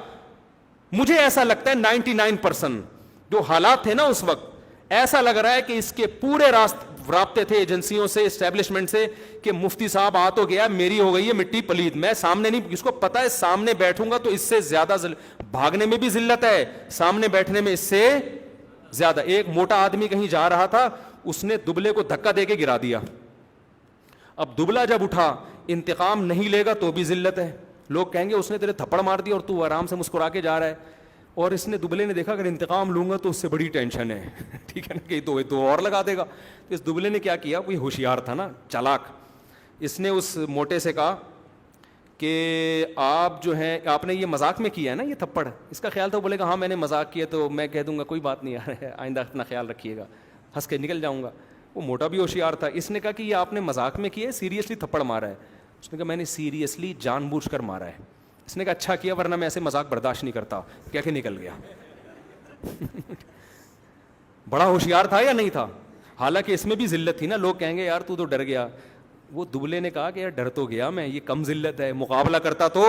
مجھے ایسا لگتا ہے 99% جو حالات تھے نا اس وقت, ایسا لگ رہا ہے کہ اس کے پورے رابطے تھے ایجنسیوں سے, اسٹیبلشمنٹ سے, کہ مفتی صاحب آ تو گیا, میری ہو گئی ہے مٹی پلید, میں سامنے نہیں, اس کو پتا ہے سامنے بیٹھوں گا تو اس سے زیادہ بھاگنے میں بھی ذلت ہے, سامنے بیٹھنے میں اس سے زیادہ. ایک موٹا آدمی کہیں جا رہا تھا, اس نے دبلے کو دھکا دے کے گرا دیا. اب دبلا جب اٹھا انتقام نہیں لے گا تو بھی ذلت ہے. لوگ کہیں گے اس نے تیرے تھپڑ مار دیا اور تو آرام سے مسکرا کے جا رہا ہے, اور اس نے دبلے نے دیکھا اگر انتقام لوں گا تو اس سے بڑی ٹینشن ہے, ٹھیک ہے نا, کہ دو اور لگا دے گا. تو اس دبلے نے کیا کیا, کوئی ہوشیار تھا نا, چالاک, اس نے اس موٹے سے کہا کہ آپ جو ہیں, آپ نے یہ مذاق میں کیا ہے نا یہ تھپڑ. اس کا خیال تھا, بولے گا ہاں میں نے مذاق کیا, تو میں کہہ دوں گا کوئی بات نہیں یار, آئندہ اپنا خیال رکھیے گا, ہنس کے نکل جاؤں گا. وہ موٹا بھی ہوشیار تھا, اس نے کہا کہ یہ آپ نے مذاق میں کیا ہے, سیریسلی تھپڑ مارا ہے؟ اس نے کہا میں نے سیریسلی جان بوجھ کر مارا ہے. اس نے کہا اچھا کیا, ورنہ میں ایسے مذاق برداشت نہیں کرتا. کہہ کے نکل گیا. بڑا ہوشیار تھا یا نہیں تھا؟ حالانکہ اس میں بھی ذلت تھی نا, لوگ کہیں گے یار تو ڈر گیا. وہ دبلے نے کہا کہ یار ڈر تو گیا میں, یہ کم ذلت ہے, مقابلہ کرتا تو.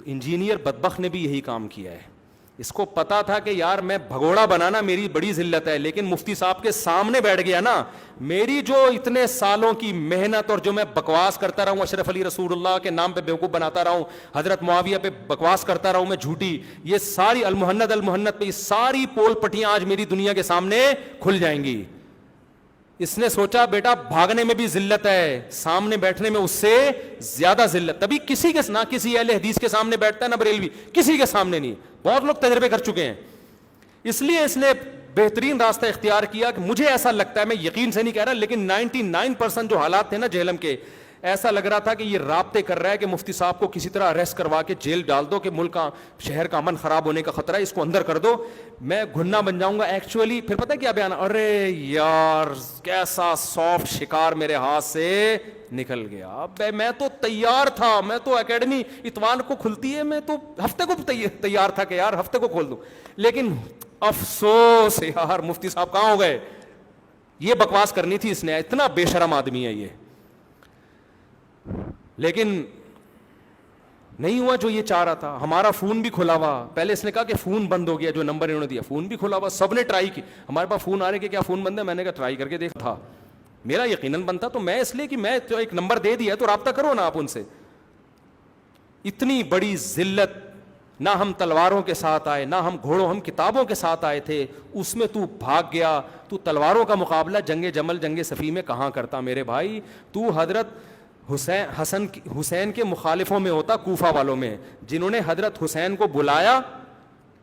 انجینئر بدبخت نے بھی یہی کام کیا ہے. اس کو پتا تھا کہ یار میں بھگوڑا بنانا میری بڑی ذلت ہے, لیکن مفتی صاحب کے سامنے بیٹھ گیا نا, میری جو اتنے سالوں کی محنت اور جو میں بکواس کرتا رہا ہوں, اشرف علی رسول اللہ کے نام پہ بیوقوف بناتا رہا ہوں, حضرت معاویہ پہ بکواس کرتا رہا ہوں میں جھوٹی, یہ ساری المحنت پہ یہ ساری پول پٹیاں آج میری دنیا کے سامنے کھل جائیں گی. اس نے سوچا بیٹا بھاگنے میں بھی ذلت ہے, سامنے بیٹھنے میں اس سے زیادہ ذلت. تبھی کسی کے نہ کسی اہل حدیث کے سامنے بیٹھتا ہے نہ بریلوی, کسی کے سامنے نہیں. بہت لوگ تجربے کر چکے ہیں. اس لیے اس نے بہترین راستہ اختیار کیا کہ مجھے ایسا لگتا ہے, میں یقین سے نہیں کہہ رہا, لیکن 99% جو حالات تھے نا جہلم کے, ایسا لگ رہا تھا کہ یہ رابطے کر رہا ہے کہ مفتی صاحب کو کسی طرح اریسٹ کروا کے جیل ڈال دو, کہ ملک کا شہر کا امن خراب ہونے کا خطرہ ہے, اس کو اندر کر دو, میں گھننا بن جاؤں گا. ایکچولی پھر پتہ کیا بیان, ارے یار کیسا سافٹ شکار میرے ہاتھ سے نکل گیا. میں تو تیار تھا, میں تو اکیڈمی اتوار کو کھلتی ہے, میں تو ہفتے کو تیار تھا کہ یار ہفتے کو کھول دوں, لیکن افسوس یار مفتی صاحب کہاں ہو گئے. یہ بکواس کرنی تھی اس نے, اتنا بے شرم آدمی ہے یہ, لیکن نہیں ہوا جو یہ چاہ رہا تھا. ہمارا فون بھی کھلا ہوا, پہلے اس نے کہا کہ فون بند ہو گیا, جو نمبر انہوں نے دیا فون بھی کھلا ہوا, سب نے ٹرائی کی. ہمارے پاس فون آ رہے کہ کیا فون بند ہے, میں نے کہا ٹرائی کر کے دیکھا تھا, میرا یقیناً بند تھا, تو میں اس لیے کہ میں تو ایک نمبر دے دیا تو رابطہ کرو نا آپ ان سے. اتنی بڑی ذلت, نہ ہم تلواروں کے ساتھ آئے, نہ ہم گھوڑوں, ہم کتابوں کے ساتھ آئے تھے, اس میں تو بھاگ گیا. تو تلواروں کا مقابلہ جنگ جمل جنگ صفی میں کہاں کرتا میرے بھائی, تو حضرت حسین کے مخالفوں میں ہوتا, کوفہ والوں میں, جنہوں نے حضرت حسین کو بلایا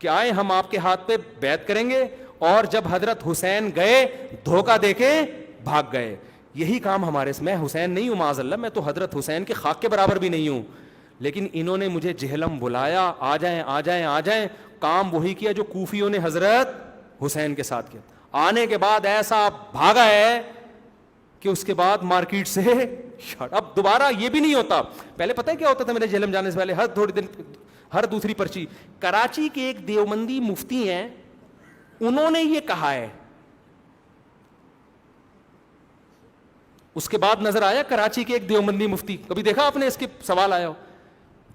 کہ آئے ہم آپ کے ہاتھ پہ بیعت کریں گے, اور جب حضرت حسین گئے دھوکہ دے کے بھاگ گئے. یہی کام ہمارے، میں حسین نہیں ہوں معاذ اللہ، میں تو حضرت حسین کے خاک کے برابر بھی نہیں ہوں، لیکن انہوں نے مجھے جہلم بلایا، آ جائیں آ جائیں آ جائیں، کام وہی کیا جو کوفیوں نے حضرت حسین کے ساتھ کیا. آنے کے بعد ایسا بھاگا ہے کہ اس کے بعد مارکیٹ سے اب دوبارہ یہ بھی نہیں ہوتا. پہلے پتہ ہے کیا ہوتا تھا میرے جہلم جانے سے پہلے؟ ہر تھوڑی دن ہر دوسری پرچی کراچی کے ایک دیوبندی مفتی ہیں، انہوں نے یہ کہا ہے. اس کے بعد نظر آیا کراچی کے ایک دیوبندی مفتی، کبھی دیکھا آپ نے اس کے سوال آیا ہو؟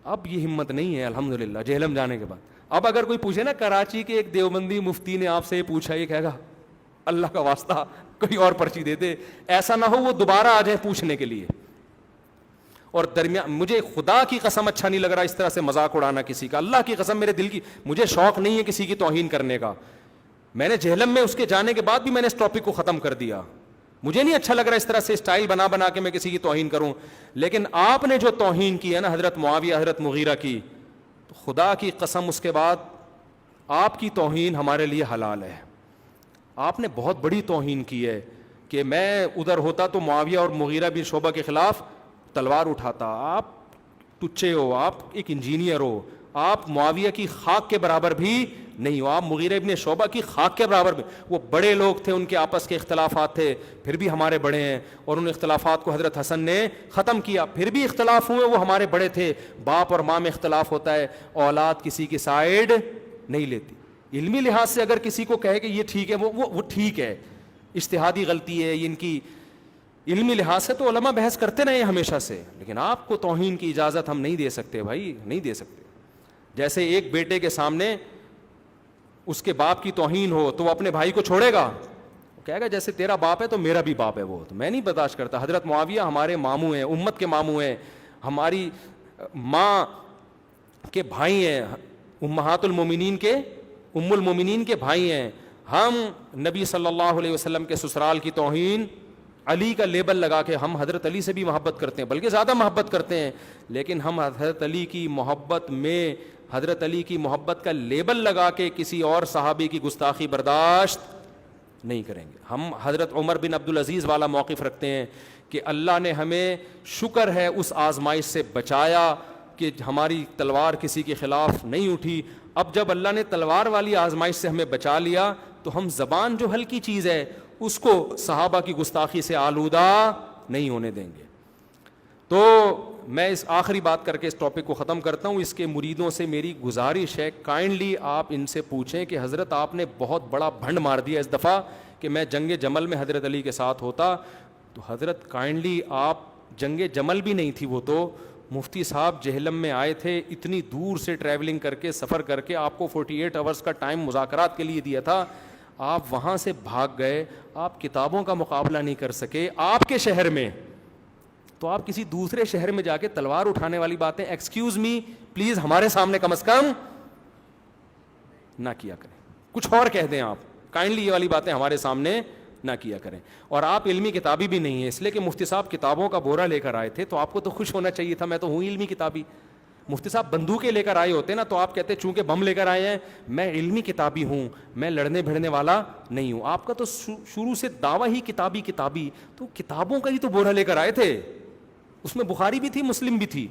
اب یہ ہمت نہیں ہے الحمدللہ جہلم جانے کے بعد. اب اگر کوئی پوچھے نا کراچی کے ایک دیوبندی مفتی نے آپ سے یہ پوچھا، یہ کہے گا اللہ کا واسطہ کوئی اور پرچی دے دے، ایسا نہ ہو وہ دوبارہ آ جائے پوچھنے کے لیے. اور درمیان مجھے خدا کی قسم اچھا نہیں لگ رہا اس طرح سے مذاق اڑانا کسی کا، اللہ کی قسم میرے دل کی، مجھے شوق نہیں ہے کسی کی توہین کرنے کا. میں نے جہلم میں اس کے جانے کے بعد بھی میں نے اس ٹاپک کو ختم کر دیا. مجھے نہیں اچھا لگ رہا اس طرح سے اسٹائل بنا بنا کے میں کسی کی توہین کروں. لیکن آپ نے جو توہین کی ہے نا حضرت معاویہ حضرت مغیرہ کی، تو خدا کی قسم اس کے بعد آپ کی توہین ہمارے لیے حلال ہے. آپ نے بہت بڑی توہین کی ہے کہ میں ادھر ہوتا تو معاویہ اور مغیرہ بن شعبہ کے خلاف تلوار اٹھاتا. آپ ٹچے ہو، آپ ایک انجینئر ہو، آپ معاویہ کی خاک کے برابر بھی نہیں ہو، آپ مغیرہ ابن شعبہ کی خاک کے برابر بھی. وہ بڑے لوگ تھے، ان کے آپس کے اختلافات تھے، پھر بھی ہمارے بڑے ہیں، اور ان اختلافات کو حضرت حسن نے ختم کیا. پھر بھی اختلاف ہوئے، وہ ہمارے بڑے تھے. باپ اور ماں میں اختلاف ہوتا ہے، اولاد کسی کی سائیڈ نہیں لیتی. علمی لحاظ سے اگر کسی کو کہے کہ یہ ٹھیک ہے، وہ ٹھیک ہے، اجتہادی غلطی ہے ان کی، علمی لحاظ سے تو علماء بحث کرتے رہے ہمیشہ سے. لیکن آپ کو توہین کی اجازت ہم نہیں دے سکتے بھائی، نہیں دے سکتے. جیسے ایک بیٹے کے سامنے اس کے باپ کی توہین ہو تو وہ اپنے بھائی کو چھوڑے گا؟ وہ کہے گا جیسے تیرا باپ ہے تو میرا بھی باپ ہے. وہ تو میں نہیں برداشت کرتا. حضرت معاویہ ہمارے ماموں ہیں، امت کے ماموں ہیں، ہماری ماں کے بھائی ہیں، امہات المومنین کے ام المومنین کے بھائی ہیں. ہم نبی صلی اللہ علیہ وسلم کے سسرال کی توہین، علی کا لیبل لگا کے، ہم حضرت علی سے بھی محبت کرتے ہیں، بلکہ زیادہ محبت کرتے ہیں، لیکن ہم حضرت علی کی محبت میں حضرت علی کی محبت کا لیبل لگا کے کسی اور صحابی کی گستاخی برداشت نہیں کریں گے. ہم حضرت عمر بن عبدالعزیز والا موقف رکھتے ہیں کہ اللہ نے ہمیں شکر ہے اس آزمائش سے بچایا کہ ہماری تلوار کسی کے خلاف نہیں اٹھی. اب جب اللہ نے تلوار والی آزمائش سے ہمیں بچا لیا تو ہم زبان جو ہلکی چیز ہے اس کو صحابہ کی گستاخی سے آلودہ نہیں ہونے دیں گے. تو میں اس آخری بات کر کے اس ٹاپک کو ختم کرتا ہوں. اس کے مریدوں سے میری گزارش ہے، کائنڈلی آپ ان سے پوچھیں کہ حضرت آپ نے بہت بڑا بھنڈ مار دیا اس دفعہ کہ میں جنگ جمل میں حضرت علی کے ساتھ ہوتا. تو حضرت کائنڈلی آپ، جنگ جمل بھی نہیں تھی وہ، تو مفتی صاحب جہلم میں آئے تھے، اتنی دور سے ٹریولنگ کر کے سفر کر کے آپ کو 48 آورز کا ٹائم مذاکرات کے لیے دیا تھا، آپ وہاں سے بھاگ گئے، آپ کتابوں کا مقابلہ نہیں کر سکے آپ کے شہر میں، تو آپ کسی دوسرے شہر میں جا کے تلوار اٹھانے والی باتیں ایکسکیوز می پلیز ہمارے سامنے کم از کم نہ کیا کریں. کچھ اور کہہ دیں آپ، کائنڈلی یہ والی باتیں ہمارے سامنے نہ کیا کریں. اور آپ علمی کتابی بھی نہیں ہیں، اس لیے کہ مفتی صاحب کتابوں کا بورا لے کر آئے تھے تو آپ کو تو خوش ہونا چاہیے تھا، میں تو ہوں علمی کتابی. مفتی صاحب بندوقیں لے کر آئے ہوتے نا تو آپ کہتے چونکہ بم لے کر آئے ہیں میں علمی کتابی ہوں، میں لڑنے بھڑنے والا نہیں ہوں. آپ کا تو شروع سے دعویٰ ہی کتابی، تو کتابوں کا ہی تو بورا لے کر آئے تھے، اس میں بخاری بھی تھی مسلم بھی تھی.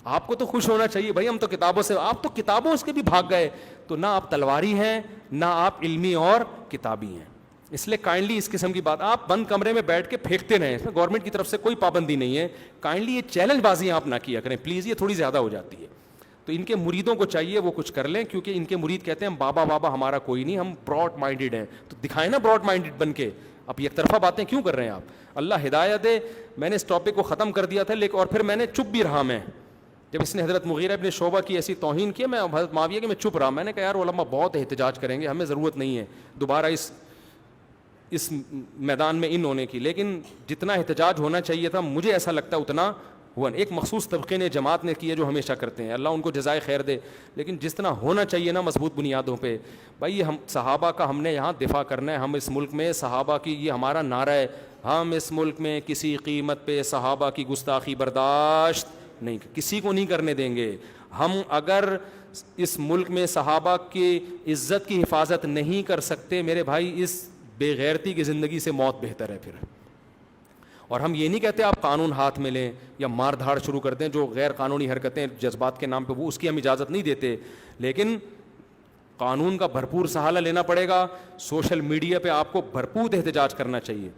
آپ کو تو خوش ہونا چاہیے بھائی، ہم تو کتابوں سے، آپ تو کتابوں سے بھی بھاگ گئے. تو نہ آپ تلواری ہیں نہ آپ علمی اور کتابی ہیں. اس لیے کائنڈلی اس قسم کی بات آپ بند کمرے میں بیٹھ کے پھینکتے رہیں، اس میں گورنمنٹ کی طرف سے کوئی پابندی نہیں ہے. کائنڈلی یہ چیلنج بازیاں آپ نہ کیا کریں پلیز، یہ تھوڑی زیادہ ہو جاتی ہے. تو ان کے مریدوں کو چاہیے وہ کچھ کر لیں، کیونکہ ان کے مرید کہتے ہیں ہم بابا ہمارا کوئی نہیں، ہم براڈ مائنڈیڈ ہیں. تو دکھائیں نا براڈ مائنڈیڈ بن کے، اب یک طرفہ باتیں کیوں کر رہے ہیں آپ؟ اللہ ہدایت دے. میں نے اس ٹاپک کو ختم کر دیا تھا لیکن اور پھر میں نے چپ بھی رہا. میں جب اس نے حضرت مغیرہ ابن شعبہ کی ایسی توہین کی، میں حضرت معاویہ کہ میں چپ رہا. میں نے کہا یار علماء بہت احتجاج کریں گے، ہمیں ضرورت نہیں ہے دوبارہ اس میدان میں ان ہونے کی. لیکن جتنا احتجاج ہونا چاہیے تھا مجھے ایسا لگتا ہے اتنا ہوا. ایک مخصوص طبقے نے جماعت نے کی ہے جو ہمیشہ کرتے ہیں، اللہ ان کو جزائے خیر دے. لیکن جس طرح ہونا چاہیے نا مضبوط بنیادوں پہ، بھائی ہم صحابہ کا ہم نے یہاں دفاع کرنا ہے. ہم اس ملک میں صحابہ کی، یہ ہمارا نعرہ ہے، ہم اس ملک میں کسی قیمت پہ صحابہ کی گستاخی برداشت نہیں، کسی کو نہیں کرنے دیں گے. ہم اگر اس ملک میں صحابہ کی عزت کی حفاظت نہیں کر سکتے میرے بھائی، اس بے غیرتی کی زندگی سے موت بہتر ہے پھر. اور ہم یہ نہیں کہتے آپ قانون ہاتھ میں لیں یا مار دھاڑ شروع کر دیں, جو غیر قانونی حرکتیں جذبات کے نام پہ, وہ اس کی ہم اجازت نہیں دیتے, لیکن قانون کا بھرپور سہارا لینا پڑے گا. سوشل میڈیا پہ آپ کو بھرپور احتجاج کرنا چاہیے.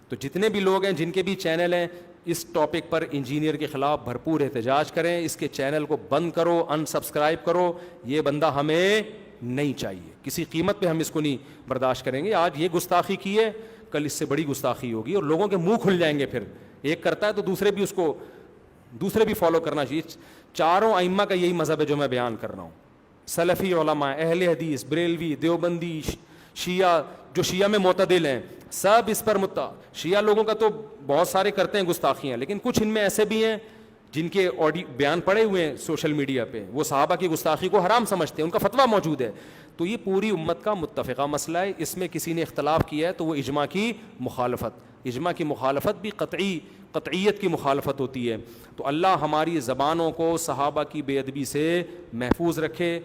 تو جتنے بھی لوگ ہیں جن کے بھی چینل ہیں, اس ٹاپک پر انجینئر کے خلاف بھرپور احتجاج کریں, اس کے چینل کو بند کرو, ان سبسکرائب کرو. یہ بندہ ہمیں نہیں چاہیے, کسی قیمت پہ ہم اس کو نہیں برداشت کریں گے. آج یہ گستاخی کی ہے, کل اس سے بڑی گستاخی ہوگی اور لوگوں کے منہ کھل جائیں گے. پھر ایک کرتا ہے تو دوسرے بھی فالو کرنا چاہیے. چاروں ائمہ کا یہی مذہب ہے جو میں بیان کر رہا ہوں. سلفی علماء, اہل حدیث, بریلوی, دیوبندی, شیعہ, جو شیعہ میں معتدل ہیں, سب اس پر شیعہ لوگوں کا تو بہت سارے کرتے ہیں گستاخیاں, لیکن کچھ ان میں ایسے بھی ہیں جن کے بیان پڑے ہوئے ہیں سوشل میڈیا پہ, وہ صحابہ کی گستاخی کو حرام سمجھتے ہیں, ان کا فتویٰ موجود ہے. تو یہ پوری امت کا متفقہ مسئلہ ہے. اس میں کسی نے اختلاف کیا ہے تو وہ اجماع کی مخالفت بھی قطعیت کی مخالفت ہوتی ہے. تو اللہ ہماری زبانوں کو صحابہ کی بے ادبی سے محفوظ رکھے.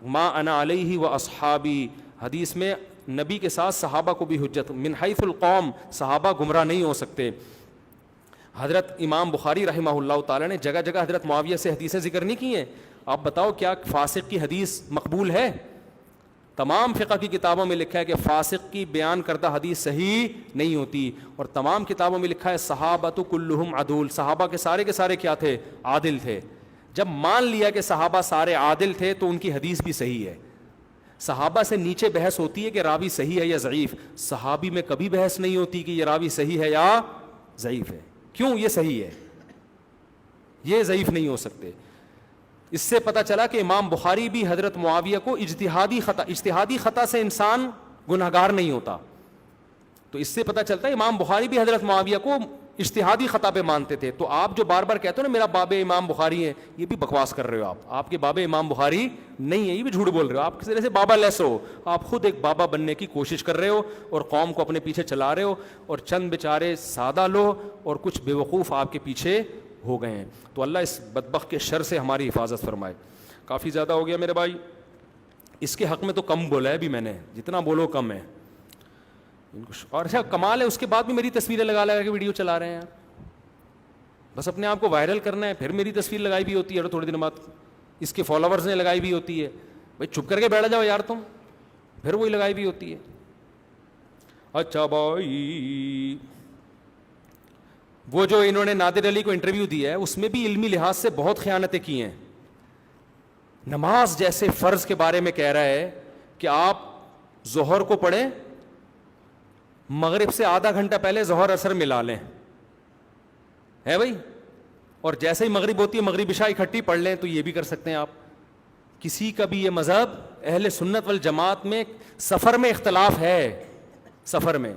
ما انا علیہ و اصحابی, حدیث میں نبی کے ساتھ صحابہ کو بھی حجت, من حیث القوم, صحابہ گمراہ نہیں ہو سکتے. حضرت امام بخاری رحمہ اللہ تعالیٰ نے جگہ جگہ حضرت معاویہ سے حدیثیں ذکر نہیں کی ہیں. آپ بتاؤ کیا فاسق کی حدیث مقبول ہے؟ تمام فقہ کی کتابوں میں لکھا ہے کہ فاسق کی بیان کردہ حدیث صحیح نہیں ہوتی, اور تمام کتابوں میں لکھا ہے صحابۃ کلہم عدول, صحابہ کے سارے کیا تھے؟ عادل تھے. جب مان لیا کہ صحابہ سارے عادل تھے تو ان کی حدیث بھی صحیح ہے. صحابہ سے نیچے بحث ہوتی ہے کہ راوی صحیح ہے یا ضعیف, صحابی میں کبھی بحث نہیں ہوتی کہ یہ راوی صحیح ہے یا ضعیف ہے. کیوں؟ یہ صحیح ہے, یہ ضعیف نہیں ہو سکتے. اس سے پتہ چلا کہ امام بخاری بھی حضرت معاویہ کو اجتہادی خطا سے انسان گنہگار نہیں ہوتا. تو اس سے پتہ چلتا ہے امام بخاری بھی حضرت معاویہ کو اجتہادی خطا پہ مانتے تھے. تو آپ جو بار بار کہتے ہو نا میرا باب امام بخاری ہے, یہ بھی بکواس کر رہے ہو. آپ کے باب امام بخاری نہیں ہے, یہ بھی جھوٹ بول رہے ہو. آپ کسی طرح سے بابا لیس ہو, آپ خود ایک بابا بننے کی کوشش کر رہے ہو اور قوم کو اپنے پیچھے چلا رہے ہو, اور چند بیچارے سادہ لو اور کچھ بے وقوف آپ کے پیچھے ہو گئے ہیں. تو اللہ اس بدبخت کے شر سے ہماری حفاظت فرمائے. کافی زیادہ ہو گیا میرے بھائی, اس کے حق میں تو کم بولا ہے بھی میں نے, جتنا بولو کم ہے. اور اچھا کمال ہے, اس کے بعد بھی میری تصویریں لگا کے ویڈیو چلا رہے ہیں یار. بس اپنے آپ کو وائرل کرنا ہے, پھر میری تصویر لگائی بھی ہوتی ہے, اور تھوڑے دن بعد اس کے فالوورز نے لگائی بھی ہوتی ہے. بھائی چپ کر کے بیٹھ جاؤ یار تم, پھر وہی لگائی بھی ہوتی ہے. اچھا بھائی, وہ جو انہوں نے نادر علی کو انٹرویو دیا ہے اس میں بھی علمی لحاظ سے بہت خیانتیں کی ہیں. نماز جیسے فرض کے بارے میں کہہ رہا ہے کہ آپ ظہر کو پڑھیں, مغرب سے آدھا گھنٹہ پہلے ظہر عصر ملا لیں, ہے بھائی, اور جیسے ہی مغرب ہوتی ہے مغرب عشاء اکٹھی پڑھ لیں, تو یہ بھی کر سکتے ہیں آپ. کسی کا بھی یہ مذہب اہل سنت والجماعت میں سفر میں اختلاف ہے. سفر میں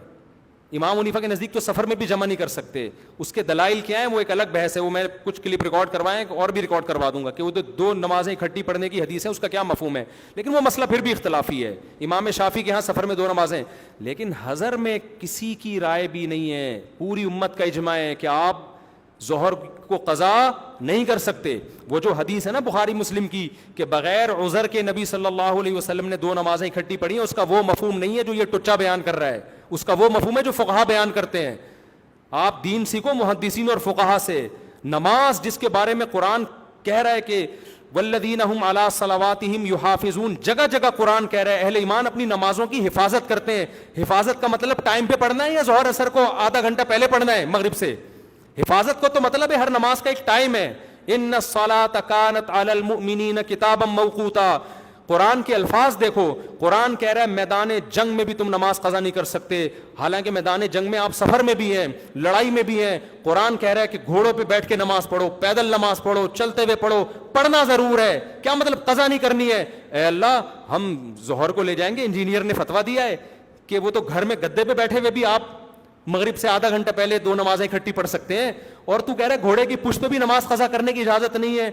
امام حنیفہ کے نزدیک تو سفر میں بھی جمع نہیں کر سکتے. اس کے دلائل کیا ہیں وہ ایک الگ بحث ہے, وہ میں کچھ کلپ ریکارڈ کروائیں اور بھی ریکارڈ کروا دوں گا کہ وہ دو نمازیں اکٹھی پڑھنے کی حدیث ہے, اس کا کیا مفہوم ہے. لیکن وہ مسئلہ پھر بھی اختلافی ہے. امام شافعی کے ہاں سفر میں 2 نمازیں, لیکن حضر میں کسی کی رائے بھی نہیں ہے. پوری امت کا اجماع ہے کہ آپ ظہر کو قضا نہیں کر سکتے. وہ جو حدیث ہے نا بخاری مسلم کی کہ بغیر عذر کے نبی صلی اللہ علیہ وسلم نے 2 نمازیں اکٹھی پڑھی ہیں, اس کا وہ مفہوم نہیں ہے جو یہ ٹچا بیان کر رہا ہے. اس کا وہ مفہوم ہے جو فقہا بیان کرتے ہیں. آپ دین سیکھو محدثین اور فقہا سے. نماز جس کے بارے میں قرآن کہہ رہا ہے کہ والذین هم علی صلواتہم یحافظون, جگہ جگہ قرآن کہہ رہا ہے اہل ایمان اپنی نمازوں کی حفاظت کرتے ہیں. حفاظت کا مطلب ٹائم پہ پڑھنا ہے یا ظہر عصر کو آدھا گھنٹہ پہلے پڑھنا ہے مغرب سے. حفاظت کو تو مطلب ہے ہر نماز کا ایک ٹائم ہے. ان الصلاۃ کانت علی المؤمنین کتابا موقوتا. قرآن کے الفاظ دیکھو, قرآن کہہ رہا ہے میدان جنگ میں بھی تم نماز قضا نہیں کر سکتے, حالانکہ میدان جنگ میں آپ سفر میں بھی ہیں, لڑائی میں بھی ہیں. قرآن کہہ رہا ہے کہ گھوڑوں پہ بیٹھ کے نماز پڑھو, پیدل نماز پڑھو, چلتے ہوئے پڑھو. پڑھنا ضرور ہے, کیا مطلب قضا نہیں کرنی ہے؟ اے اللہ ہم ظہر کو لے جائیں گے, انجینئر نے فتویٰ دیا ہے کہ وہ تو گھر میں گدے پہ بیٹھے ہوئے بھی آپ مغرب سے آدھا گھنٹہ پہلے 2 نمازیں اکٹھی پڑھ سکتے ہیں, اور تو کہہ رہے گھوڑے کی پشت پہ بھی نماز قضا کرنے کی اجازت نہیں ہے.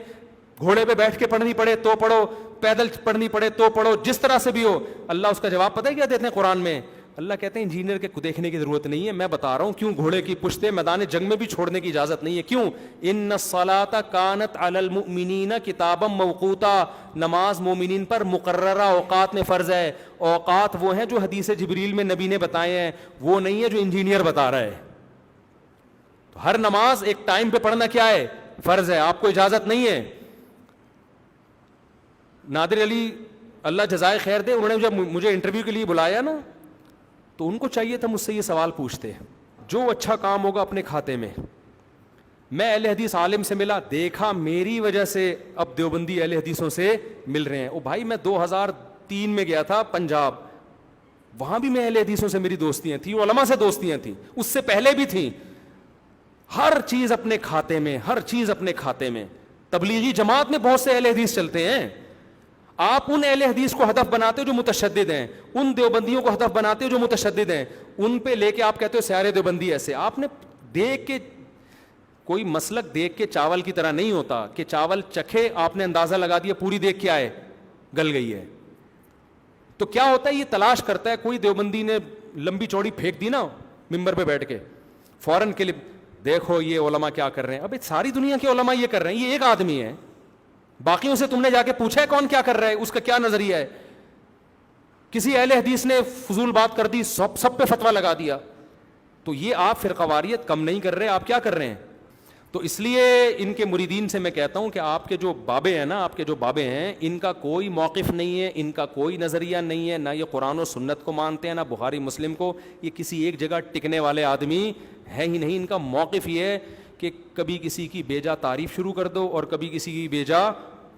گھوڑے پہ بیٹھ کے پڑھنی پڑے تو پڑھو, پیدل پڑھنی پڑے تو پڑھو, جس طرح سے بھی ہو. اللہ اس کا جواب پتہ ہے کیا دیتے ہیں قرآن میں؟ اللہ کہتے ہیں انجینئر کے دیکھنے کی ضرورت نہیں ہے, میں بتا رہا ہوں کیوں گھوڑے کی پشتیں میدان جنگ میں بھی چھوڑنے کی اجازت نہیں ہے. کیوں؟ ان الصلاۃ کانت علی المؤمنین کتابا موقوتا. نماز مومنین پر مقررہ اوقات میں فرض ہے. اوقات وہ ہیں جو حدیث جبریل میں نبی نے بتائے ہیں, وہ نہیں ہے جو انجینئر بتا رہا ہے. تو ہر نماز ایک ٹائم پہ پڑھنا کیا ہے؟ فرض ہے. آپ کو اجازت نہیں ہے. نادر علی اللہ جزائے خیر دے, انہوں نے جب مجھے انٹرویو کے لیے بلایا نا, تو ان کو چاہیے تھا مجھ سے یہ سوال پوچھتے, جو اچھا کام ہوگا اپنے کھاتے میں. میں اہل حدیث عالم سے ملا, دیکھا میری وجہ سے اب دیوبندی اہل حدیثوں سے مل رہے ہیں. او بھائی میں 2003 میں گیا تھا پنجاب, وہاں بھی میں اہل حدیثوں سے میری دوستیاں تھیں, علماء سے دوستیاں تھیں, اس سے پہلے بھی تھیں. ہر چیز اپنے کھاتے میں, ہر چیز اپنے کھاتے میں. تبلیغی جماعت میں بہت سے اہل حدیث چلتے ہیں. آپ ان اہل حدیث کو ہدف بناتے ہو جو متشدد ہیں, ان دیوبندیوں کو ہدف بناتے ہو جو متشدد ہیں, ان پہ لے کے آپ کہتے ہو سارے دیوبندی ایسے. آپ نے دیکھ کے, کوئی مسلک دیکھ کے چاول کی طرح نہیں ہوتا کہ چاول چکھے آپ نے اندازہ لگا دیا پوری دیکھ کے آئے گل گئی ہے. تو کیا ہوتا ہے, یہ تلاش کرتا ہے. کوئی دیوبندی نے لمبی چوڑی پھینک دی نا ممبر پہ بیٹھ کے, فوراً کلپ دیکھو یہ علماء کیا کر رہے ہیں. ابھی ساری دنیا کے علماء یہ کر رہے ہیں, یہ ایک آدمی ہے. باقیوں سے تم نے جا کے پوچھا ہے کون کیا کر رہا ہے, اس کا کیا نظریہ ہے؟ کسی اہل حدیث نے فضول بات کر دی, سب پہ فتویٰ لگا دیا. تو یہ آپ فرقواریت کم نہیں کر رہے, آپ کیا کر رہے ہیں؟ تو اس لیے ان کے مریدین سے میں کہتا ہوں کہ آپ کے جو بابے ہیں نا, آپ کے جو بابے ہیں, ان کا کوئی موقف نہیں ہے, ان کا کوئی نظریہ نہیں ہے, نہ یہ قرآن و سنت کو مانتے ہیں, نہ بخاری مسلم کو. یہ کسی ایک جگہ ٹکنے والے آدمی ہے ہی نہیں. ان کا موقف یہ ہے کہ کبھی کسی کی بیجا تعریف شروع کر دو اور کبھی کسی کی بیجا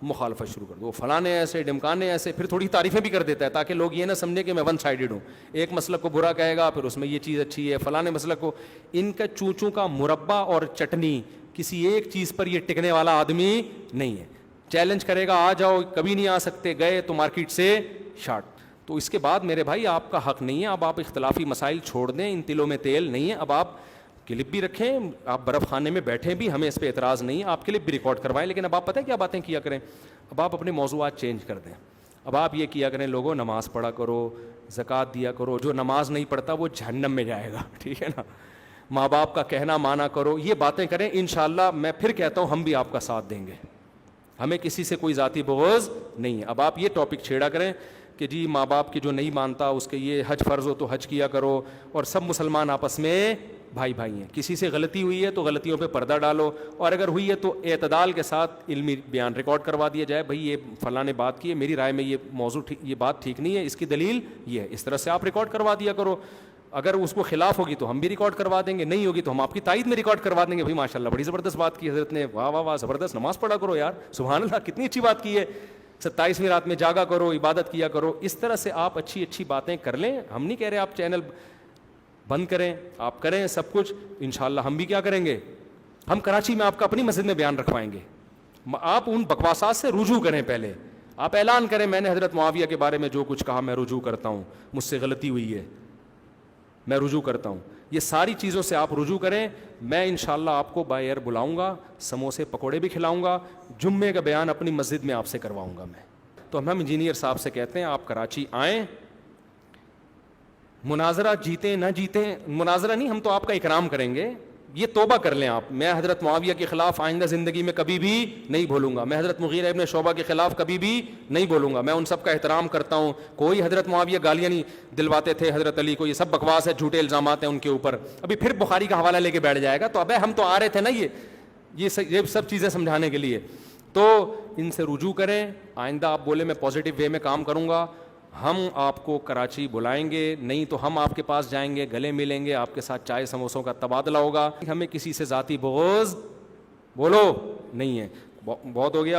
مخالفت شروع کر دو. فلانے ایسے, ڈمکانے ایسے, پھر تھوڑی تعریفیں بھی کر دیتا ہے تاکہ لوگ یہ نہ سمجھیں کہ میں ون سائیڈڈ ہوں. ایک مسلک کو برا کہے گا, پھر اس میں یہ چیز اچھی ہے, فلانے مسلک کو. ان کا چونچوں کا مربع اور چٹنی, کسی ایک چیز پر یہ ٹکنے والا آدمی نہیں ہے. چیلنج کرے گا, آ جاؤ, کبھی نہیں آ سکتے, گئے تو مارکیٹ سے شارٹ. تو اس کے بعد میرے بھائی آپ کا حق نہیں ہے. اب آپ اختلافی مسائل چھوڑ دیں, ان تلوں میں تیل نہیں ہے. اب آپ کلپ بھی رکھیں, آپ برف خانے میں بیٹھیں بھی, ہمیں اس پہ اعتراض نہیں ہے, آپ کلپ بھی ریکارڈ کروائیں. لیکن اب آپ پتہ ہے کیا باتیں کیا کریں, اب آپ اپنے موضوعات چینج کر دیں. اب آپ یہ کیا کریں, لوگوں نماز پڑھا کرو, زکوٰۃ دیا کرو. جو نماز نہیں پڑھتا وہ جہنم میں جائے گا, ٹھیک ہے نا. ماں باپ کا کہنا مانا کرو, یہ باتیں کریں. انشاءاللہ میں پھر کہتا ہوں ہم بھی آپ کا ساتھ دیں گے, ہمیں کسی سے کوئی ذاتی بغض نہیں ہے. اب آپ یہ ٹاپک چھیڑا کریں کہ جی ماں باپ کی جو نہیں مانتا اس کے یہ حج فرض ہو تو حج کیا کرو, اور سب مسلمان آپس میں بھائی بھائی ہیں. کسی سے غلطی ہوئی ہے تو غلطیوں پہ پردہ ڈالو, اور اگر ہوئی ہے تو اعتدال کے ساتھ علمی بیان ریکارڈ کروا دیا جائے, بھائی یہ فلاں نے بات کی ہے, میری رائے میں یہ موضوع یہ بات ٹھیک نہیں ہے, اس کی دلیل یہ ہے. اس طرح سے آپ ریکارڈ کروا دیا کرو. اگر اس کو خلاف ہوگی تو ہم بھی ریکارڈ کروا دیں گے, نہیں ہوگی تو ہم آپ کی تائید میں ریکارڈ کروا دیں گے. بھائی ماشاء اللہ بڑی زبردست بات کی حضرت نے, واہ واہ واہ زبردست, نماز پڑھا کرو یار, سبحان اللہ کتنی اچھی بات کی ہے, 27ویں رات میں جاگا کرو, عبادت کیا کرو. اس طرح سے آپ اچھی اچھی باتیں کر لیں. ہم نہیں کہہ رہے آپ چینل بند کریں, آپ کریں سب کچھ, انشاءاللہ ہم بھی کیا کریں گے, ہم کراچی میں آپ کا اپنی مسجد میں بیان رکھوائیں گے. آپ ان بکواسات سے رجوع کریں, پہلے آپ اعلان کریں میں نے حضرت معاویہ کے بارے میں جو کچھ کہا میں رجوع کرتا ہوں, مجھ سے غلطی ہوئی ہے, میں رجوع کرتا ہوں. یہ ساری چیزوں سے آپ رجوع کریں. میں انشاءاللہ آپ کو بائی ایئر بلاؤں گا, سموسے پکوڑے بھی کھلاؤں گا, جمعے کا بیان اپنی مسجد میں آپ سے کرواؤں گا میں. تو ہم انجینئر صاحب سے کہتے ہیں آپ کراچی آئیں, مناظرہ جیتیں نہ جیتیں, مناظرہ نہیں, ہم تو آپ کا اکرام کریں گے. یہ توبہ کر لیں آپ, میں حضرت معاویہ کے خلاف آئندہ زندگی میں کبھی بھی نہیں بولوں گا, میں حضرت مغیرہ ابن شعبہ کے خلاف کبھی بھی نہیں بولوں گا. میں ان سب کا احترام کرتا ہوں. کوئی حضرت معاویہ گالیاں نہیں دلواتے تھے حضرت علی کو, یہ سب بکواس ہے, جھوٹے الزامات ہیں ان کے اوپر. ابھی پھر بخاری کا حوالہ لے کے بیٹھ جائے گا. تو ابے ہم تو آ رہے تھے نا یہ سب چیزیں سمجھانے کے لیے. تو ان سے رجوع کریں. آئندہ آپ بولے میں پازیٹیو وے میں کام کروں گا, ہم آپ کو کراچی بلائیں گے, نہیں تو ہم آپ کے پاس جائیں گے, گلے ملیں گے, آپ کے ساتھ چائے سموسوں کا تبادلہ ہوگا. ہمیں کسی سے ذاتی بغض بولو نہیں ہے. بہت ہو گیا.